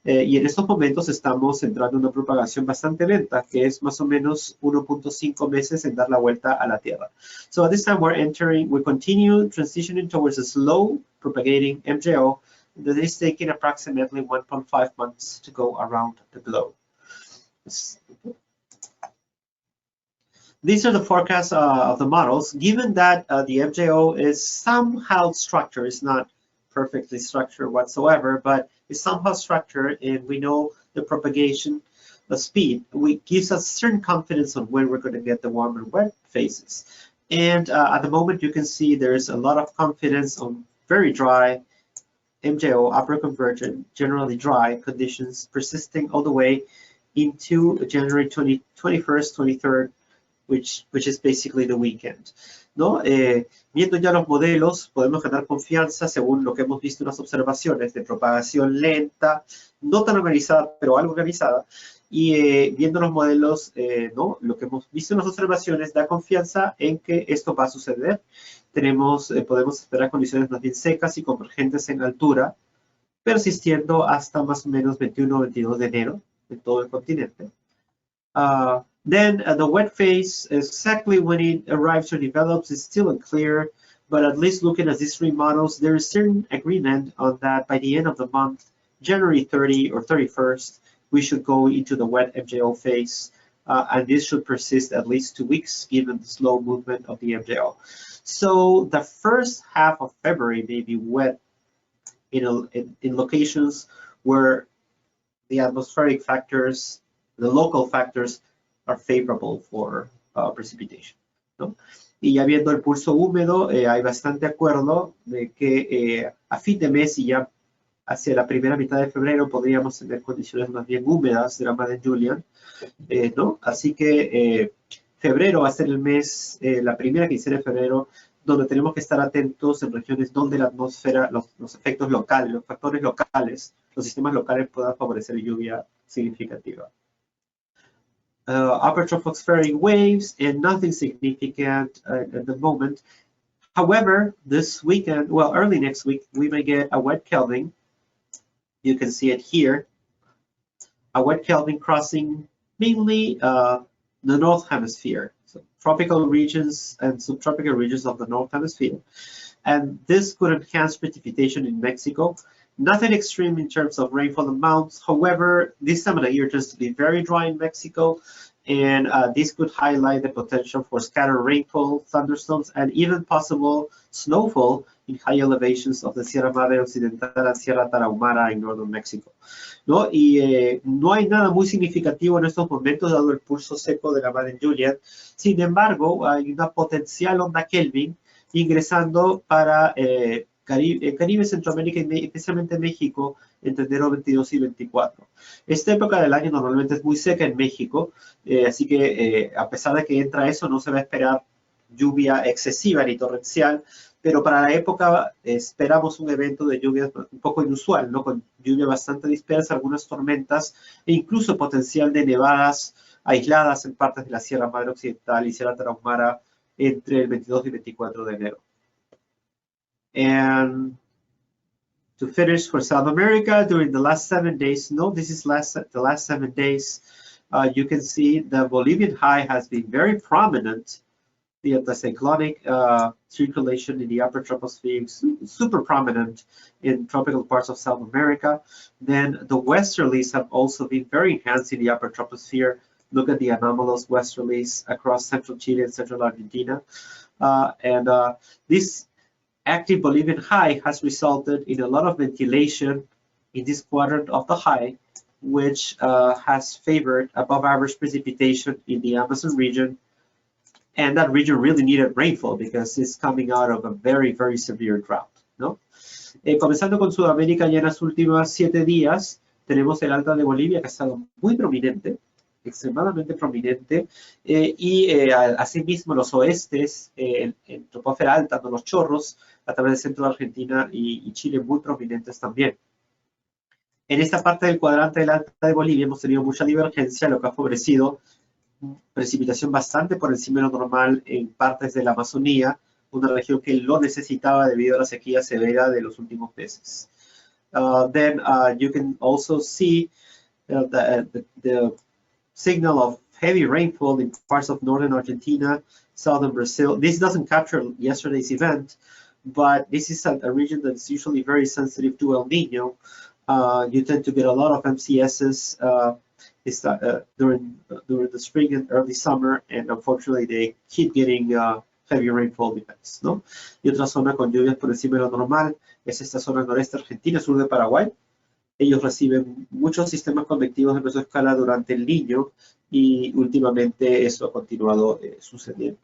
Y en estos momentos estamos entrando en una propagación bastante lenta, que es más o menos 1.5 meses en dar la vuelta a la Tierra. So at this time we continue transitioning towards a slow propagating MJO that is taking approximately 1.5 months to go around the globe. These are the forecasts of the models. Given that the MJO is somehow structured, it's not perfectly structured whatsoever, but it's somehow structured, and we know the propagation, the speed, gives us certain confidence on when we're going to get the warm and wet phases. And at the moment, you can see there's a lot of confidence on very dry MJO, upper convergent, generally dry conditions persisting all the way into January 21st, 23rd, which is basically the weekend. ¿No? Viendo ya los modelos, podemos ganar confianza según lo que hemos visto en las observaciones de propagación lenta, no tan organizada, pero algo organizada. Y viendo los modelos, ¿no? Lo que hemos visto en las observaciones da confianza en que esto va a suceder. Podemos esperar condiciones más bien secas y convergentes en altura, persistiendo hasta más o menos 21 o 22 de enero en todo el continente. Then the wet phase, exactly when it arrives or develops, is still unclear, but at least looking at these three models, there is certain agreement on that by the end of the month, January 30 or 31st, we should go into the wet MJO phase, and this should persist at least 2 weeks given the slow movement of the MJO. So the first half of February may be wet in locations where the atmospheric factors, the local factors, are favorable for precipitation, ¿no? Y ya viendo el pulso húmedo, hay bastante acuerdo de que a fin de mes y ya hacia la primera mitad de febrero podríamos tener condiciones más bien húmedas de la Madden-Julian, ¿no? Así que febrero va a ser el mes, la primera quincena de febrero, donde tenemos que estar atentos en regiones donde la atmósfera, los efectos locales, los factores locales, los sistemas locales puedan favorecer lluvia significativa. Upper tropospheric waves and nothing significant at the moment. However, this weekend, well, early next week, we may get a wet Kelvin. You can see it here. A wet Kelvin crossing mainly the North Hemisphere, so tropical regions and subtropical regions of the North Hemisphere. And this could enhance precipitation in Mexico. Nothing extreme in terms of rainfall amounts. However, this time of the year tends to be very dry in Mexico, and this could highlight the potential for scattered rainfall, thunderstorms, and even possible snowfall in high elevations of the Sierra Madre Occidental and Sierra Tarahumara in northern Mexico, ¿no? Y no hay nada muy significativo en estos momentos dado el pulso seco de la Madden-Julian. Sin embargo, hay una potencial onda Kelvin ingresando para Caribe, Centroamérica y especialmente México entre enero 22 y 24. Esta época del año normalmente es muy seca en México, así que a pesar de que entra eso, no se va a esperar lluvia excesiva ni torrencial, pero para la época esperamos un evento de lluvia un poco inusual, ¿no? Con lluvia bastante dispersa, algunas tormentas e incluso potencial de nevadas aisladas en partes de la Sierra Madre Occidental y Sierra Tarahumara entre el 22 y 24 de enero. And to finish for South America, during the last 7 days, no, this is the last 7 days, you can see the Bolivian high has been very prominent. The anticyclonic circulation in the upper troposphere is super prominent in tropical parts of South America. Then the westerlies have also been very enhanced in the upper troposphere. Look at the anomalous westerlies across central Chile and central Argentina. This active Bolivian high has resulted in a lot of ventilation in this quadrant of the high, which has favored above average precipitation in the Amazon region. And that region really needed rainfall because it's coming out of a very, very severe drought, ¿no? Comenzando con Sudamérica, ya en los últimos 7 días, tenemos el alta de Bolivia que ha estado muy prominente, extremadamente prominente, y asimismo los oestes, en troposfera alta, no los chorros, a través del centro de Argentina y Chile muy prominentes también. En esta parte del cuadrante del alta de Bolivia hemos tenido mucha divergencia, lo que ha favorecido precipitación bastante por encima de lo normal en partes de la Amazonía, una región que lo necesitaba debido a la sequía severa de los últimos meses. Then you can also see the signal of heavy rainfall in parts of northern Argentina, southern Brazil. This doesn't capture yesterday's event, but this is a region that's usually very sensitive to El Nino. You tend to get a lot of MCSs during the spring and early summer, and unfortunately they keep getting heavy rainfall events, ¿no? Y otra zona con lluvias por encima de lo normal es esta zona noreste argentina, sur de Paraguay. Ellos reciben muchos sistemas convectivos de mesoscala durante el Niño y últimamente eso ha continuado sucediendo.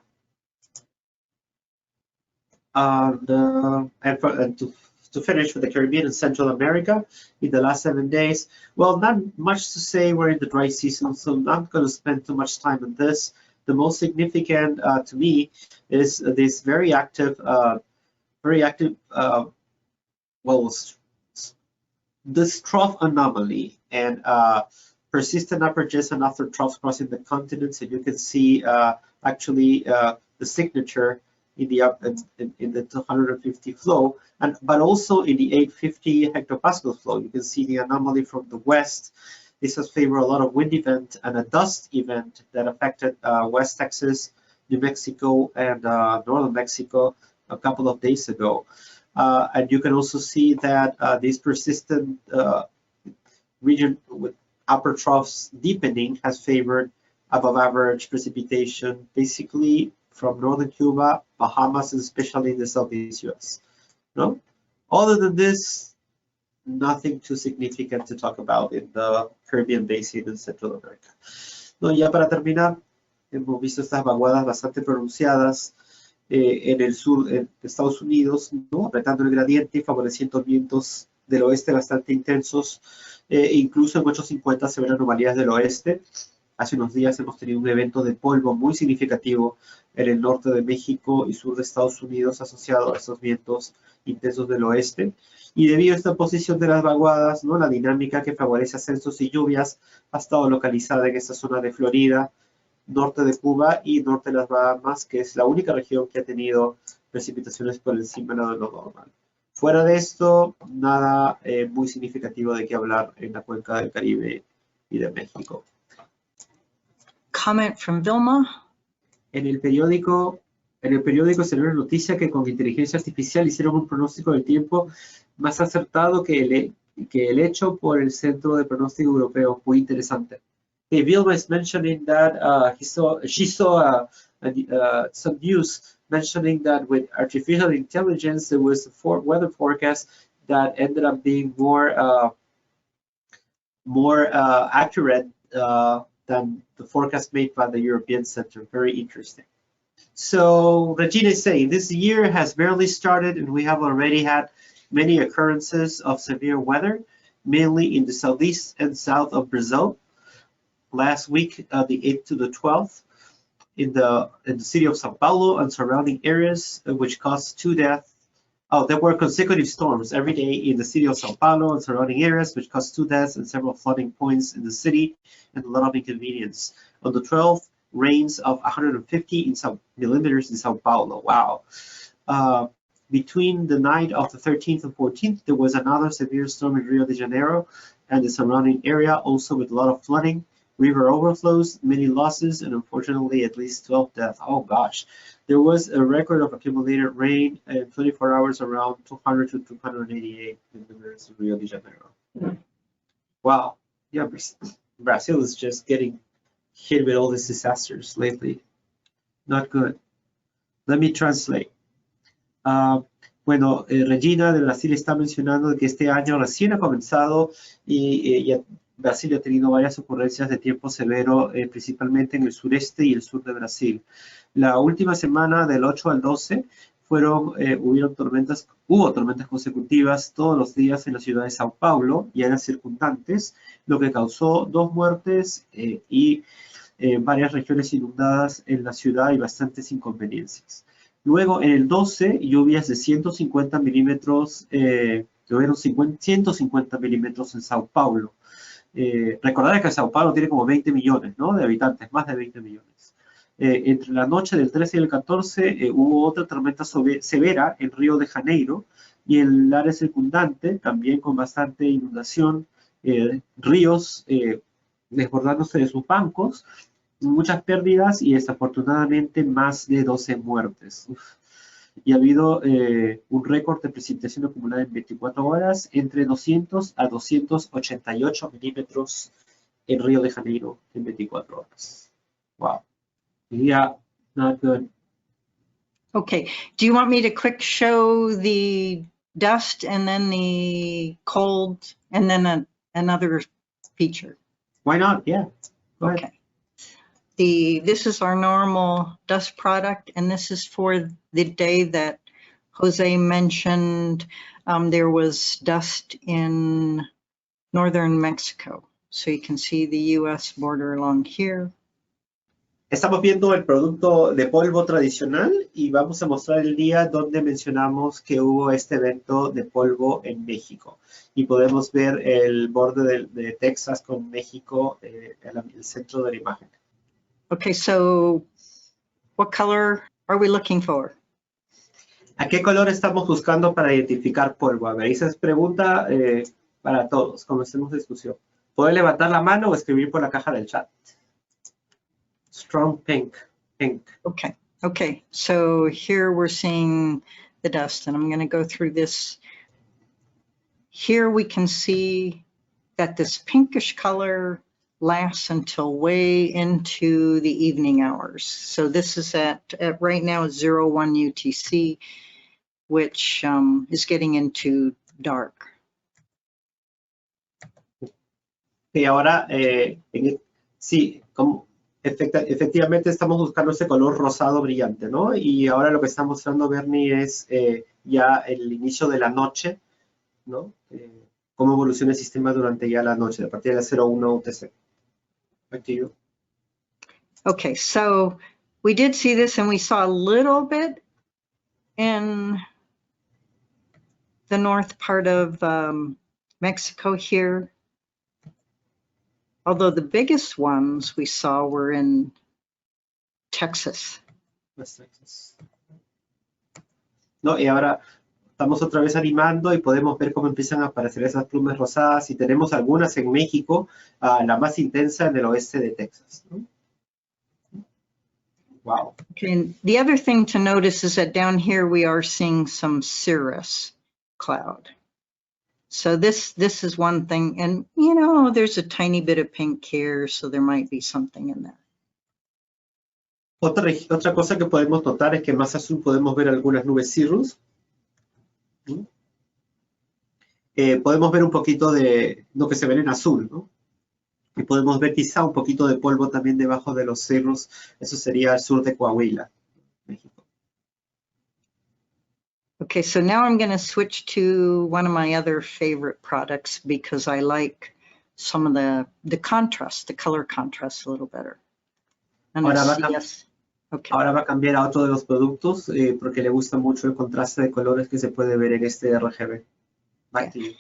To finish with the Caribbean and Central America in the last 7 days, well, not much to say. We're in the dry season, so I'm not going to spend too much time on this. The most significant to me is this very active, this trough anomaly and persistent upper jets and after troughs crossing the continents. And you can see actually the signature in the 250 flow, but also in the 850 hectopascal flow. You can see the anomaly from the west. This has favored a lot of wind event and a dust event that affected West Texas, New Mexico, and northern Mexico a couple of days ago. And you can also see that this persistent region with upper troughs deepening has favored above average precipitation, basically from northern Cuba, Bahamas, and especially in the southeast US. No? Other than this, nothing too significant to talk about in the Caribbean Basin and Central America. No, ya para terminar, hemos visto estas vaguadas bastante pronunciadas en el sur de Estados Unidos, ¿no? Apretando el gradiente y favoreciendo vientos del oeste bastante intensos. Incluso en 850 se ven anomalías del oeste. Hace unos días hemos tenido un evento de polvo muy significativo en el norte de México y sur de Estados Unidos asociado a estos vientos intensos del oeste. Y debido a esta posición de las vaguadas, ¿no? La dinámica que favorece ascensos y lluvias ha estado localizada en esta zona de Florida, norte de Cuba y norte de las Bahamas, que es la única región que ha tenido precipitaciones por encima de lo normal. Fuera de esto, nada muy significativo de qué hablar en la cuenca del Caribe y de México. Comment from Vilma. En el periódico salió una noticia que con inteligencia artificial hicieron un pronóstico del tiempo más acertado que el hecho por el Centro de Pronóstico Europeo. Muy interesante. Vilma is mentioning that she saw some news mentioning that with artificial intelligence there was a weather forecast that ended up being more accurate than the forecast made by the European Center. Very interesting. So Regina is saying, this year has barely started and we have already had many occurrences of severe weather, mainly in the southeast and south of Brazil. Last week, the 8th to the 12th, in the city of Sao Paulo and surrounding areas, which caused 2 deaths. Oh, there were consecutive storms every day in the city of Sao Paulo and surrounding areas, which caused 2 deaths and several flooding points in the city and a lot of inconvenience. On the 12th, rains of 150 millimeters in Sao Paulo. Wow. Between the night of the 13th and 14th, there was another severe storm in Rio de Janeiro and the surrounding area, also with a lot of flooding, river overflows, many losses, and unfortunately at least 12 deaths. Oh gosh. There was a record of accumulated rain in 24 hours around 200 to 288 millimeters in Rio de Janeiro. Wow. Yeah, Brazil is just getting hit with all these disasters lately. Not good. Let me translate. Bueno, Regina de Brasil está mencionando que este año recién ha comenzado y Brasil ha tenido varias ocurrencias de tiempo severo, principalmente en el sureste y el sur de Brasil. La última semana del 8 al 12 hubo tormentas consecutivas todos los días en la ciudad de Sao Paulo y áreas circundantes, lo que causó 2 muertes y varias regiones inundadas en la ciudad y bastantes inconveniencias. Luego, en el 12, lluvias de 150 milímetros, llovieron 150 milímetros en Sao Paulo. Recordar que Sao Paulo tiene como 20 millones, ¿no?, de habitantes, más de 20 millones. Entre la noche del 13 y el 14 hubo otra tormenta severa en Río de Janeiro y en el área circundante, también con bastante inundación, ríos desbordándose de sus bancos, muchas pérdidas y desafortunadamente más de 12 muertes. Y ha habido un récord de precipitación acumulada en 24 horas entre 200 a 288 milímetros en Río de Janeiro en 24 horas. Wow. Yeah, not good. Okay, do you want me to quick show the dust and then the cold and then another feature? Why not? Yeah. Go ahead. Okay. This is our normal dust product, and this is for the day that Jose mentioned there was dust in northern Mexico. So you can see the US border along here. Estamos viendo el producto de polvo tradicional y vamos a mostrar el día donde mencionamos que hubo este evento de polvo en México. Y podemos ver el borde de Texas con México en el centro de la imagen. Okay, so what color are we looking for? ¿A qué color estamos buscando para identificar polvo? A ver, esa es pregunta para todos. Comencemos discusión. ¿Puede levantar la mano o escribir por la caja del chat? Strong pink. Okay. So here we're seeing the dust, and I'm going to go through this. Here we can see that this pinkish color lasts until way into the evening hours. So this is at right now 01 UTC, which is getting into dark. Y ahora, sí, como efectivamente estamos buscando ese color rosado brillante, ¿no? Y ahora lo que está mostrando Bernie es ya el inicio de la noche, ¿no? Cómo evoluciona el sistema durante ya la noche, a partir de la 01 UTC. Back to you. Okay, so we did see this, and we saw a little bit in the north part of Mexico here. Although the biggest ones we saw were in Texas. West Texas. No, y ahora estamos otra vez animando y podemos ver cómo empiezan a aparecer esas plumas rosadas y tenemos algunas en México, la más intensa en el oeste de Texas, ¿no? Wow. Okay, and the other thing to notice is that down here we are seeing some cirrus cloud. So this is one thing, and you know, there's a tiny bit of pink here, so there might be something in there. Otra cosa que podemos notar es que más azul podemos ver algunas nubes cirrus. Podemos ver un poquito de lo que se ve en azul, ¿no? Y podemos ver quizá un poquito de polvo también debajo de los cirrus. Eso sería el sur de Coahuila. Okay, so now I'm going to switch to one of my other favorite products because I like some of the contrast, the color contrast a little better. And Ahora it's va a CS. Okay. Ahora va a cambiar a otro de los productos porque le gusta mucho el contraste de colores que se puede ver en este RGB. Back to you.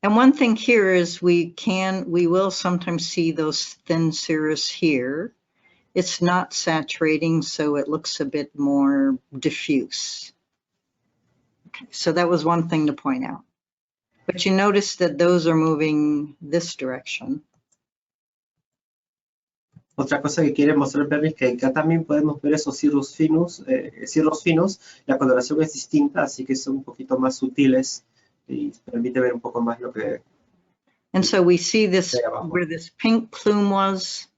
And one thing here is we will sometimes see those thin cirrus here. It's not saturating, so it looks a bit more diffuse. Okay, so that was one thing to point out. But you notice that those are moving this direction. Otra cosa que quiere mostrar Bernie es que acá también podemos ver esos cirros finos. La coloración es distinta, así que son un poquito más sutiles y permite ver un poco más lo que... And so we see this where this pink plume was,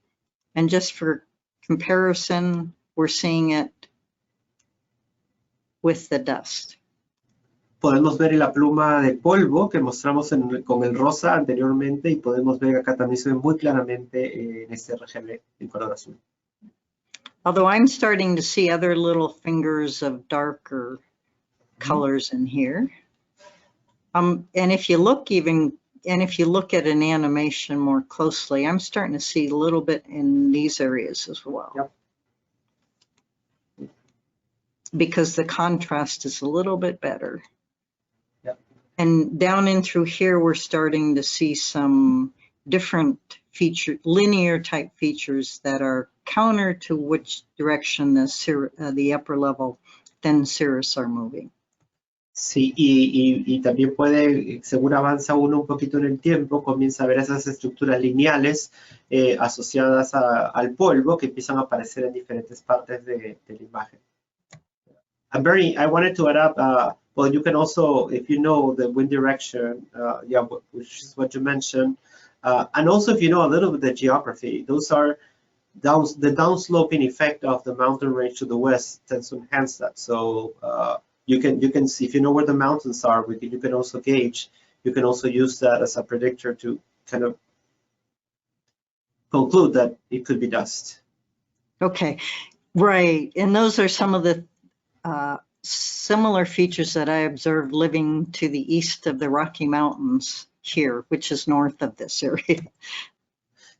and just for comparison, we're seeing it with the dust. Podemos ver la pluma de polvo que mostramos con el rosa anteriormente y podemos ver acá también se ve muy claramente en este RGB en color azul. Although I'm starting to see other little fingers of darker colors in here. And if you look at an animation more closely, I'm starting to see a little bit in these areas as well. Yep. Because the contrast is a little bit better. Yep. And down in through here, we're starting to see some different linear type features that are counter to which direction the upper level thin cirrus are moving. Sí, y también puede, según avanza uno un poquito en el tiempo, comienza a ver esas estructuras lineales asociadas al polvo que empiezan a aparecer en diferentes partes de la imagen. And Bernie, I wanted to add up, well, you can also, if you know the wind direction, which is what you mentioned, and also if you know a little bit the geography, those are the downsloping effect of the mountain range to the west tends to enhance that. So you can see, if you know where the mountains are, you can also gauge, you can also use that as a predictor to kind of conclude that it could be dust. Okay, right. And those are some of the similar features that I observed living to the east of the Rocky Mountains here, which is north of this area.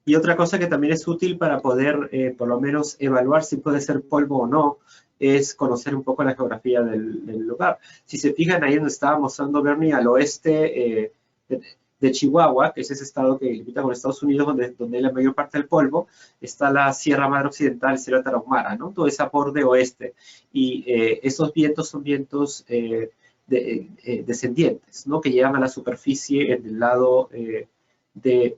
Y otra cosa que también es útil para poder por lo menos evaluar si puede ser polvo o no, es conocer un poco la geografía del lugar. Si se fijan ahí donde estaba mostrando Bernie al oeste de Chihuahua, que es ese estado que limita con Estados Unidos, donde hay la mayor parte del polvo, está la Sierra Madre Occidental, Sierra Tarahumara, ¿no? Todo ese borde oeste. Y esos vientos son vientos descendientes, ¿no? Que llegan a la superficie en el lado de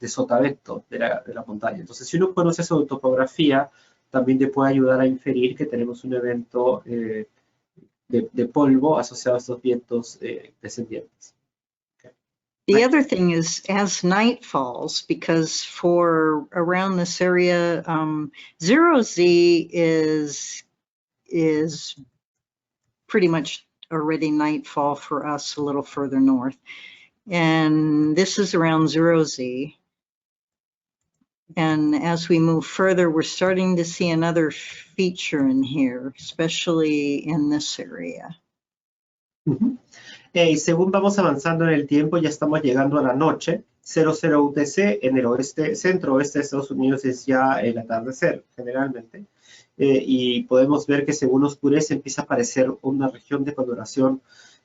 sotavento de la montaña. Entonces, si uno conoce su topografía, también te puede ayudar a inferir que tenemos un evento de polvo asociado a estos vientos descendientes. Okay. The other thing is, as night falls, because for around this area, 0Z is pretty much already nightfall for us a little further north. And this is around 0Z. And as we move further, we're starting to see another feature in here, especially in this area. Y según vamos avanzando en el tiempo, ya estamos llegando a la noche. 00 UTC en el oeste, centro-oeste de Estados Unidos es ya el atardecer, generalmente. Y podemos ver que según oscurece empieza a aparecer una región de coloración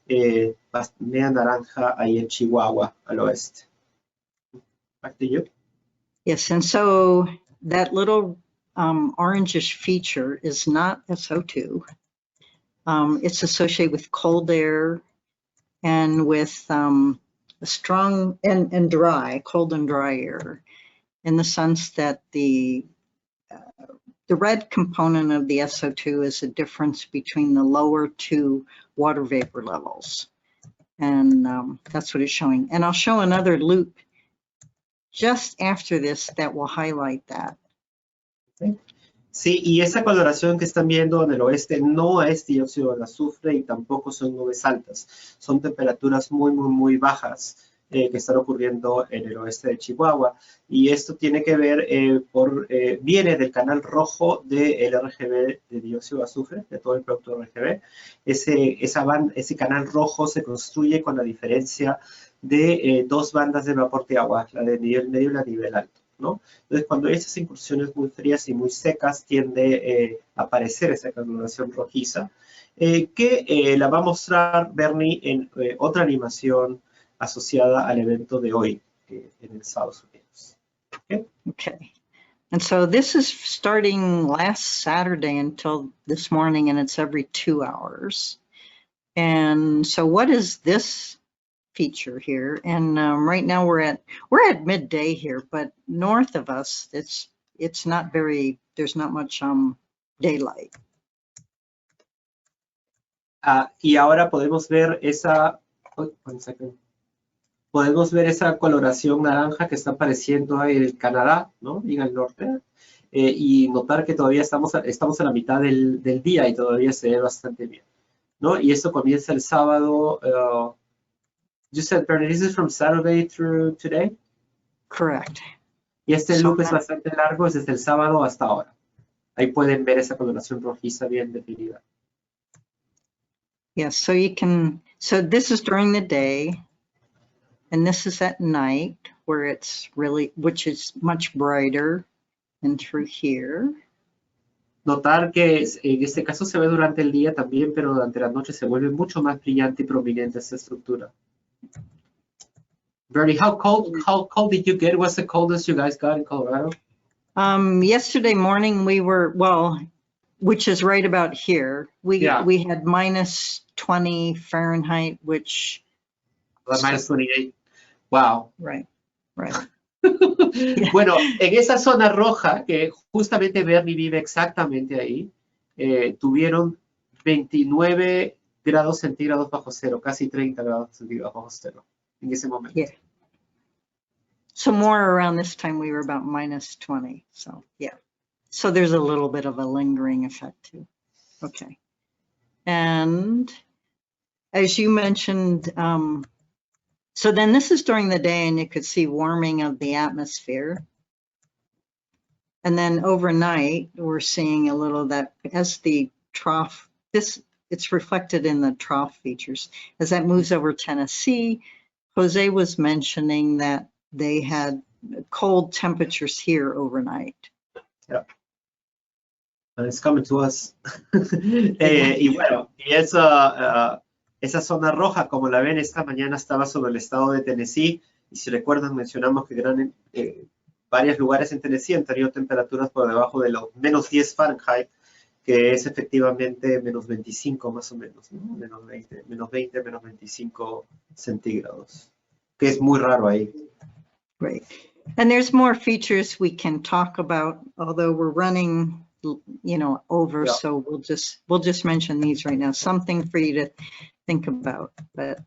media naranja ahí en Chihuahua, al oeste. Back to you. Yes, and so that little orangish feature is not SO2. It's associated with cold air and with a strong and dry, cold and dry air, in the sense that the red component of the SO2 is a difference between the lower two water vapor levels. And that's what it's showing. And I'll show another loop just after this that will highlight that. Sí, y esa coloración que están viendo en el oeste no es dióxido de azufre y tampoco son nubes altas. Son temperaturas muy, muy, muy bajas que están ocurriendo en el oeste de Chihuahua. Y esto tiene que ver, viene del canal rojo del RGB de dióxido de azufre, de todo el producto RGB. Ese canal rojo se construye con la diferencia de dos bandas de vapor de agua, la de nivel medio y la de nivel alto, ¿no? Entonces, cuando hay esas incursiones muy frías y muy secas, tiende a aparecer esa coloración rojiza, que la va a mostrar Bernie en otra animación asociada al evento de hoy en Estados Unidos. Okay. And so this is starting last Saturday until this morning, and it's every 2 hours. And so what is this feature here? And right now we're at midday here, but north of us, it's not very, there's not much daylight. Y ahora podemos ver esa, podemos ver esa coloración naranja que está apareciendo en el Canadá, ¿no? Y en el norte. Y notar que todavía estamos a la mitad del día y todavía se ve bastante bien, ¿no? Y esto comienza el sábado. You said, Bernie, this is from Saturday through today? Correct. Y este loop es bastante largo, es desde el sábado hasta ahora. Ahí pueden ver esa coloración rojiza bien definida. Yes, so you can, so this is during the day, and this is at night, where it's really, which is much brighter than through here. Notar que en este caso se ve durante el día también, pero durante la noche se vuelve mucho más brillante y prominente esta estructura. Bernie, how cold did you get? What's the coldest you guys got in Colorado? Yesterday morning we were, well, which is right about here. We had minus 20 Fahrenheit, which minus 28. Wow. Right. Bueno, en esa zona roja, que justamente Bernie vive exactamente ahí, tuvieron 29 grados centígrados bajo cero, casi 30 grados centígrados bajo cero en ese momento. Yeah. So more around this time we were about minus 20. So yeah. So there's a little bit of a lingering effect too. Okay. And as you mentioned, so then this is during the day and you could see warming of the atmosphere. And then overnight, we're seeing a little that as the trough, it's reflected in the trough features. As that moves over Tennessee, Jose was mentioning that they had cold temperatures here overnight. Yeah. And it's coming to us. Y bueno, y esa zona roja, como la ven, esta mañana estaba sobre el estado de Tennessee. Y si recuerdan, mencionamos que varios lugares en Tennessee han tenido temperaturas por debajo de los menos 10 Fahrenheit, que es efectivamente menos 25 más o menos, ¿no? Menos 20, menos 25 centígrados, que es muy raro ahí. Right. And there's more features we can talk about, although we're running, over. Yeah. So we'll just mention these right now. Something for you to think about. But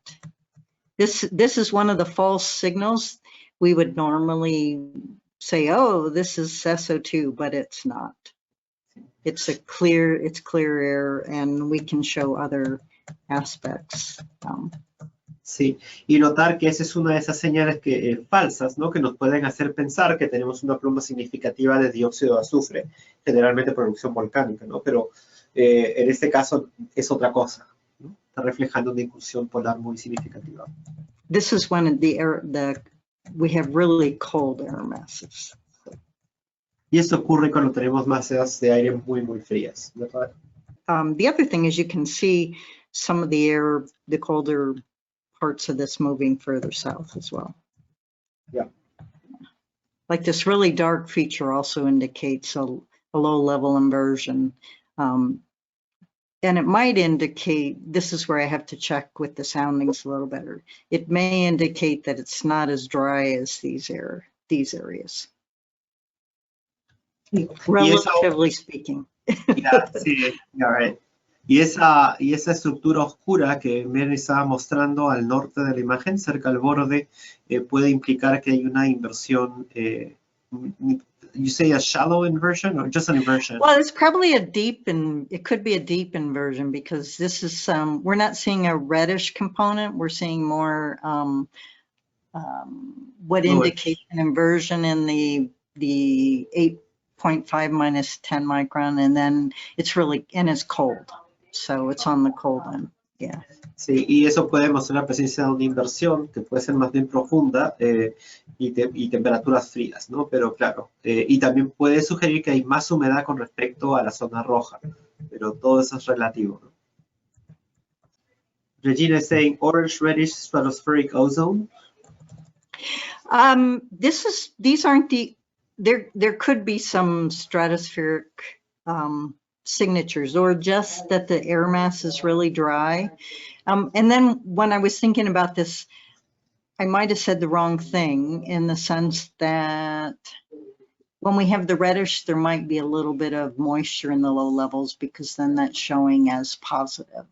this is one of the false signals. We would normally say, oh, this is SO2, but it's not. It's clear air, and we can show other aspects. Sí, y notar que esa es una de esas señales falsas, ¿no? Que nos pueden hacer pensar que tenemos una pluma significativa de dióxido de azufre, generalmente producción volcánica, ¿no? Pero en este caso es otra cosa, ¿no? Está reflejando una incursión polar muy significativa. This is when we have really cold air masses. Y esto ocurre cuando tenemos masas de aire muy, muy frías, ¿verdad? The other thing is you can see some of the air, the colder parts of this moving further south as well. Yeah. Like this really dark feature also indicates a low level inversion. And it might indicate, this is where I have to check with the soundings a little better. It may indicate that it's not as dry as these areas. Relatively speaking. Yeah, sí, yeah, right. Y esa estructura oscura que Bernie estaba mostrando al norte de la imagen, cerca al borde, puede implicar que hay una inversión. You say a shallow inversion or just an inversion? Well, it's probably it could be a deep inversion, because this is we're not seeing a reddish component. We're seeing more would indicate an inversion in the 8.5 minus 10 micron, and then it's cold. So it's on the cold end. Yeah. Sí, y eso puede mostrar la presencia de una inversión que puede ser más bien profunda y temperaturas frías, ¿no? Pero claro, y también puede sugerir que hay más humedad con respecto a la zona roja, pero todo eso es relativo, ¿no? Regina is saying orange reddish stratospheric ozone. These aren't there could be some stratospheric signatures, or just that the air mass is really dry. And then when I was thinking about this, I might have said the wrong thing in the sense that when we have the reddish, there might be a little bit of moisture in the low levels, because then that's showing as positive.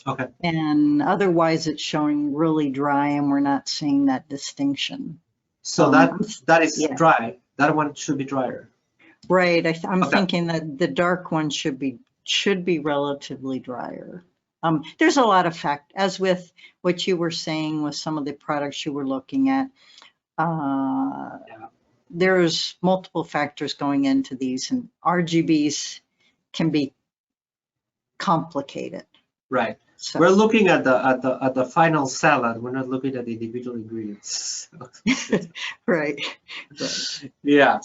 Okay. And otherwise it's showing really dry, and we're not seeing that distinction. So that is dry. That one should be drier. Right. I'm thinking that the dark one should be relatively drier. There's a lot of fact, as with what you were saying with some of the products you were looking at. There's multiple factors going into these, and RGBs can be complicated. Right. So. We're looking at the final salad. We're not looking at the individual ingredients. Right. Yeah.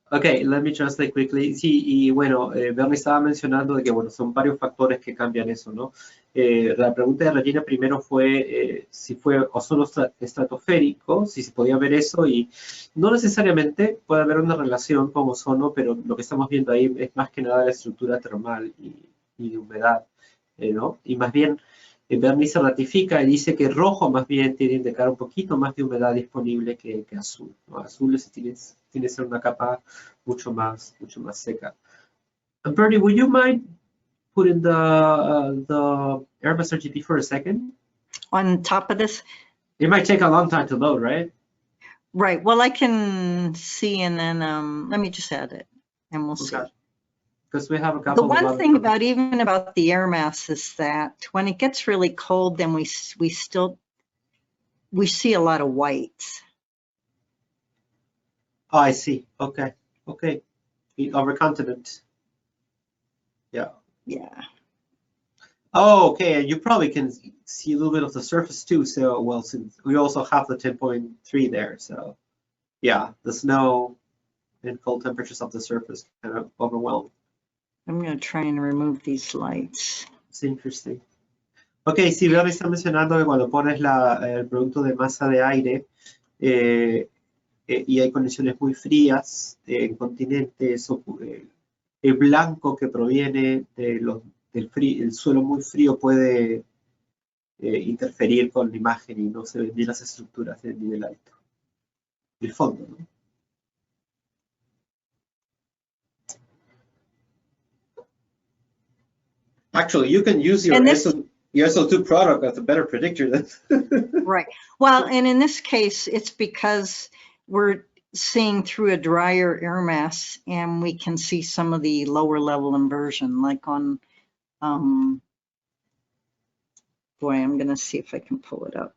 Okay, let me translate quickly. Sí, y bueno, Bernie estaba mencionando de que bueno, son varios factores que cambian eso, ¿no? La pregunta de Regina primero fue si fue ozono estratosférico, si se podía ver eso, y no necesariamente puede haber una relación con ozono, pero lo que estamos viendo ahí es más que nada la estructura termal y de humedad. ¿No? Y más bien, Bernie se ratifica y dice que rojo más bien tiene que indicar un poquito más de humedad disponible que azul, ¿no? Azul tiene que ser una capa mucho más seca. Bernie, would you mind putting the air mass RGB for a second? On top of this? It might take a long time to load, right? Right. Well, I can see, and then let me just add it, and we'll see. Because we have a couple. The one thing about the air mass is that when it gets really cold, then we see a lot of whites. Oh, I see. Okay. Over continent. Yeah. Oh, okay. And you probably can see a little bit of the surface too. So, well, since we also have the 10.3 there, so yeah, the snow and cold temperatures of the surface kind of overwhelm. I'm going to try and remove these lights. It's interesting. Ok, sí, Bernie está mencionando que cuando pones el producto de masa de aire y hay condiciones muy frías en continentes, el blanco que proviene del suelo muy frío puede interferir con la imagen y no se ven bien las estructuras del nivel alto. El fondo, ¿no? Actually, you can use your SO2 product as a better predictor than Right. Well, and in this case, it's because we're seeing through a drier air mass, and we can see some of the lower level inversion, like on, boy, I'm going to see if I can pull it up.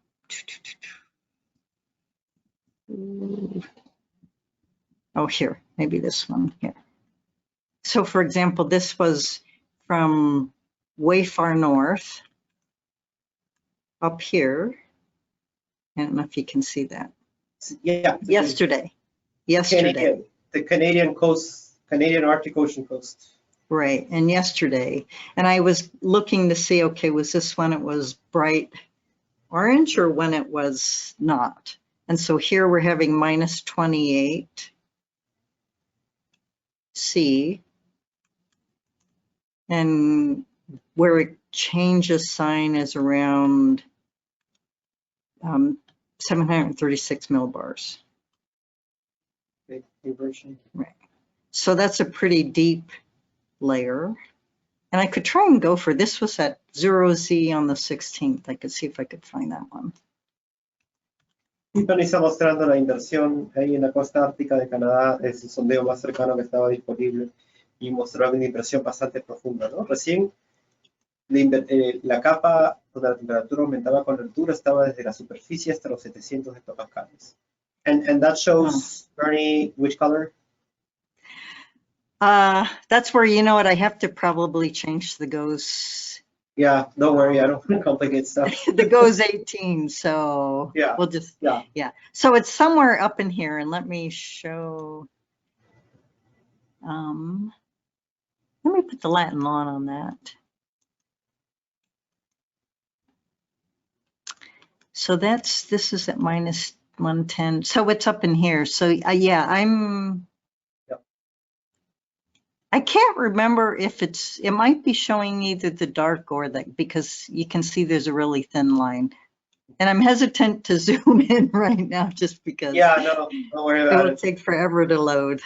Oh, here, maybe this one here. So, for example, this was from way far north up here. I don't know if you can see that. Yeah. Yesterday. The Canadian coast, Canadian Arctic Ocean coast. Right, and yesterday. And I was looking to see, okay, was this when it was bright orange or when it was not? And so here we're having minus 28 C. And where it changes sign is around 736 millibars. Big inversion. Right. So that's a pretty deep layer. And I could try and go for, this was at 0Z on the 16th. I could see if I could find that one. Y Tony está mostrando la inversión ahí en la costa ártica de Canadá, es el sondeo más cercano que estaba disponible y mostraba una inversión bastante profunda, ¿no? Recién La capa donde la temperatura aumentaba con la altura estaba desde la superficie hasta los 700 hectopascales. And that shows, Bernie, which color? That's where, you know what, I have to probably change the GOES. Yeah, don't worry, I don't want to complicate stuff. The GOES 18, so Yeah, we'll just, yeah. So it's somewhere up in here, and let me show, let me put the Latin lawn on that. So this is at minus 110. So it's up in here. So yeah, I can't remember if it might be showing either the dark or the, because you can see there's a really thin line. And I'm hesitant to zoom in right now just because don't worry about it will take forever to load.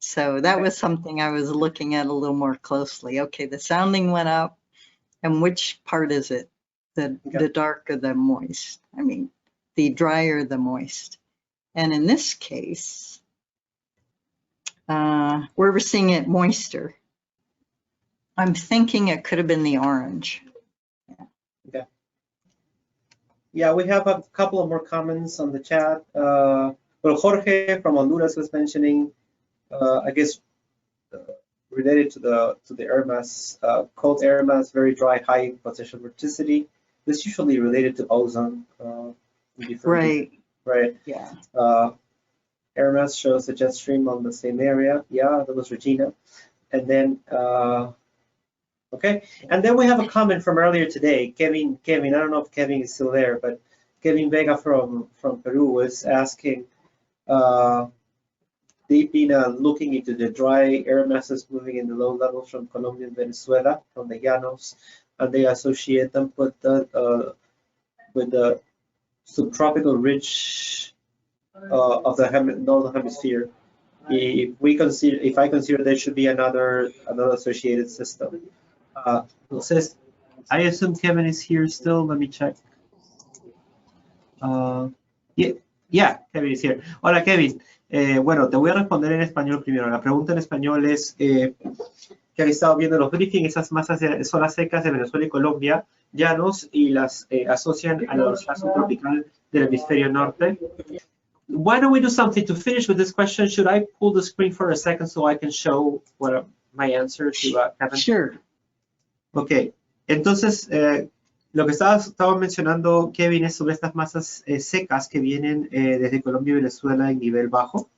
So that was something I was looking at a little more closely. Okay, the sounding went up. And which part is it? The dark or the moist? I mean, the dry or the moist? And in this case, we're seeing it moister. I'm thinking it could have been the orange. Okay. Yeah, we have a couple of more comments on the chat. Well, Jorge from Honduras was mentioning, I guess, related to the air mass, cold air mass, very dry, high potential vorticity. This is usually related to ozone. Right. Right. Yeah. Air mass shows the jet stream on the same area. Yeah, that was Regina. And then, okay. And then we have a comment from earlier today. Kevin, I don't know if Kevin is still there, but Kevin Vega from Peru was asking, they've been looking into the dry air masses moving in the low levels from Colombia and Venezuela, from the Llanos, and they associate them with the subtropical ridge of the northern hemisphere. If I consider there should be another associated system. Entonces, I assume Kevin is here still. Let me check. Yeah, Kevin is here. Hola, Kevin. Bueno, te voy a responder en español primero. La pregunta en español es que habéis estado viendo los briefings, esas masas de zonas secas de Venezuela y Colombia, llanos, y las asocian a la dorsal subtropical del hemisferio norte. Why don't we do something to finish with this question? Should I pull the screen for a second so I can show my answer to Kevin? Sure. Ok, entonces lo que estaba mencionando Kevin es sobre estas masas secas que vienen desde Colombia y Venezuela en nivel bajo.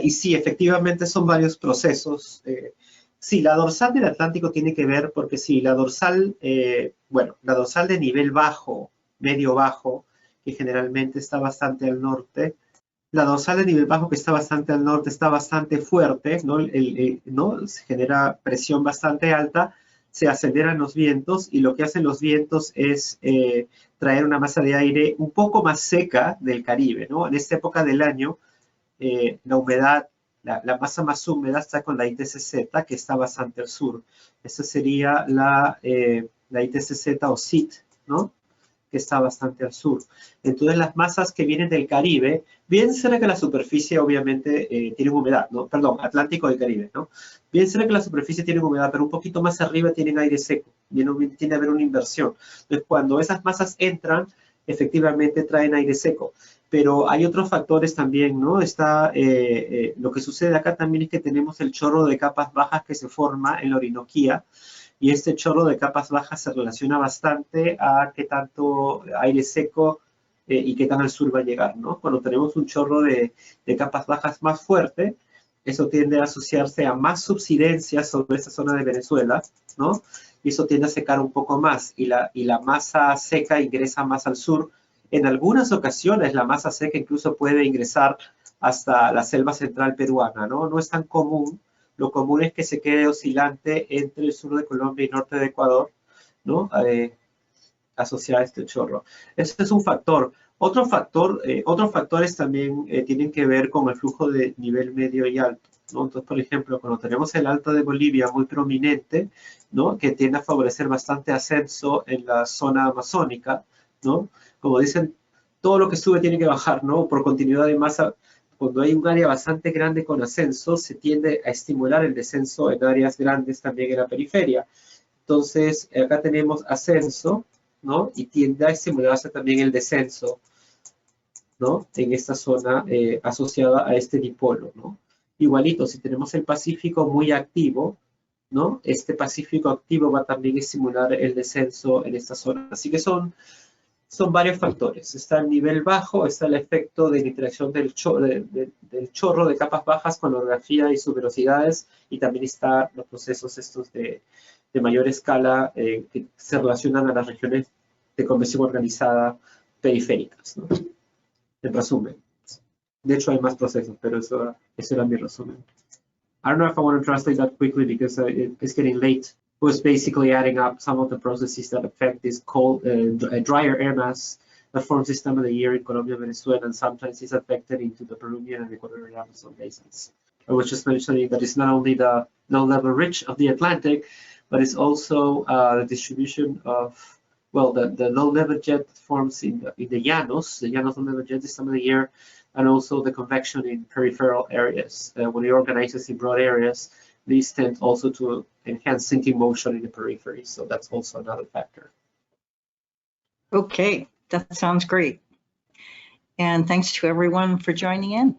Y sí, efectivamente son varios procesos. Sí, la dorsal del Atlántico tiene que ver porque sí, la dorsal, la dorsal de nivel bajo, medio bajo, que generalmente está bastante al norte. La dorsal de nivel bajo que está bastante al norte está bastante fuerte, ¿no? ¿No? Se genera presión bastante alta, se aceleran los vientos y lo que hacen los vientos es traer una masa de aire un poco más seca del Caribe, ¿no? En esta época del año, la humedad, la masa más húmeda está con la ITCZ, que está bastante al sur. Esa sería la ITCZ o SIT, ¿no? Que está bastante al sur. Entonces las masas que vienen del Caribe, bien cerca que la superficie obviamente tienen humedad, ¿no? Perdón, Atlántico del Caribe, ¿no? Bien cerca que la superficie tienen humedad, pero un poquito más arriba tienen aire seco. Tiene que haber una inversión. Entonces cuando esas masas entran, efectivamente traen aire seco. Pero hay otros factores también, ¿no? Está, lo que sucede acá también es que tenemos el chorro de capas bajas que se forma en la Orinoquía. Y este chorro de capas bajas se relaciona bastante a qué tanto aire seco y qué tan al sur va a llegar, ¿no? Cuando tenemos un chorro de capas bajas más fuerte, eso tiende a asociarse a más subsidencia sobre esta zona de Venezuela, ¿no? Y eso tiende a secar un poco más. Y la masa seca ingresa más al sur. En algunas ocasiones la masa seca incluso puede ingresar hasta la selva central peruana, ¿no? No es tan común. Lo común es que se quede oscilante entre el sur de Colombia y norte de Ecuador, ¿no? Asociada a este chorro. Ese es un factor. Otros factores también tienen que ver con el flujo de nivel medio y alto, ¿no? Entonces, por ejemplo, cuando tenemos el alto de Bolivia muy prominente, ¿no? Que tiende a favorecer bastante ascenso en la zona amazónica, ¿no? Como dicen, todo lo que sube tiene que bajar, ¿no? Por continuidad de masa. Cuando hay un área bastante grande con ascenso, se tiende a estimular el descenso en áreas grandes también en la periferia. Entonces, acá tenemos ascenso, ¿no? Y tiende a estimularse también el descenso, ¿no? En esta zona asociada a este dipolo, ¿no? Igualito, si tenemos el Pacífico muy activo, ¿no? Este Pacífico activo va también a estimular el descenso en esta zona. Así que son varios factores. Está el nivel bajo, está el efecto de la interacción del chorro de capas bajas con la orografía y sus velocidades, y también están los procesos estos de mayor escala que se relacionan a las regiones de convección organizada periféricas, ¿no? En resumen. De hecho, hay más procesos, pero eso era mi resumen. I don't know if I want to translate that quickly because it's getting late. It was basically adding up some of the processes that affect this cold, drier air mass that forms this time of the year in Colombia, Venezuela, and sometimes is affected into the Peruvian and Ecuadorian Amazon basins. I was just mentioning that it's not only the low-level ridge of the Atlantic, but it's also the distribution of, well, the low-level jet that forms in the llanos low-level jet this time of the year, and also the convection in peripheral areas. When it organizes in broad areas, these tend also to enhance sinking motion in the periphery. So that's also another factor. Okay, that sounds great. And thanks to everyone for joining in.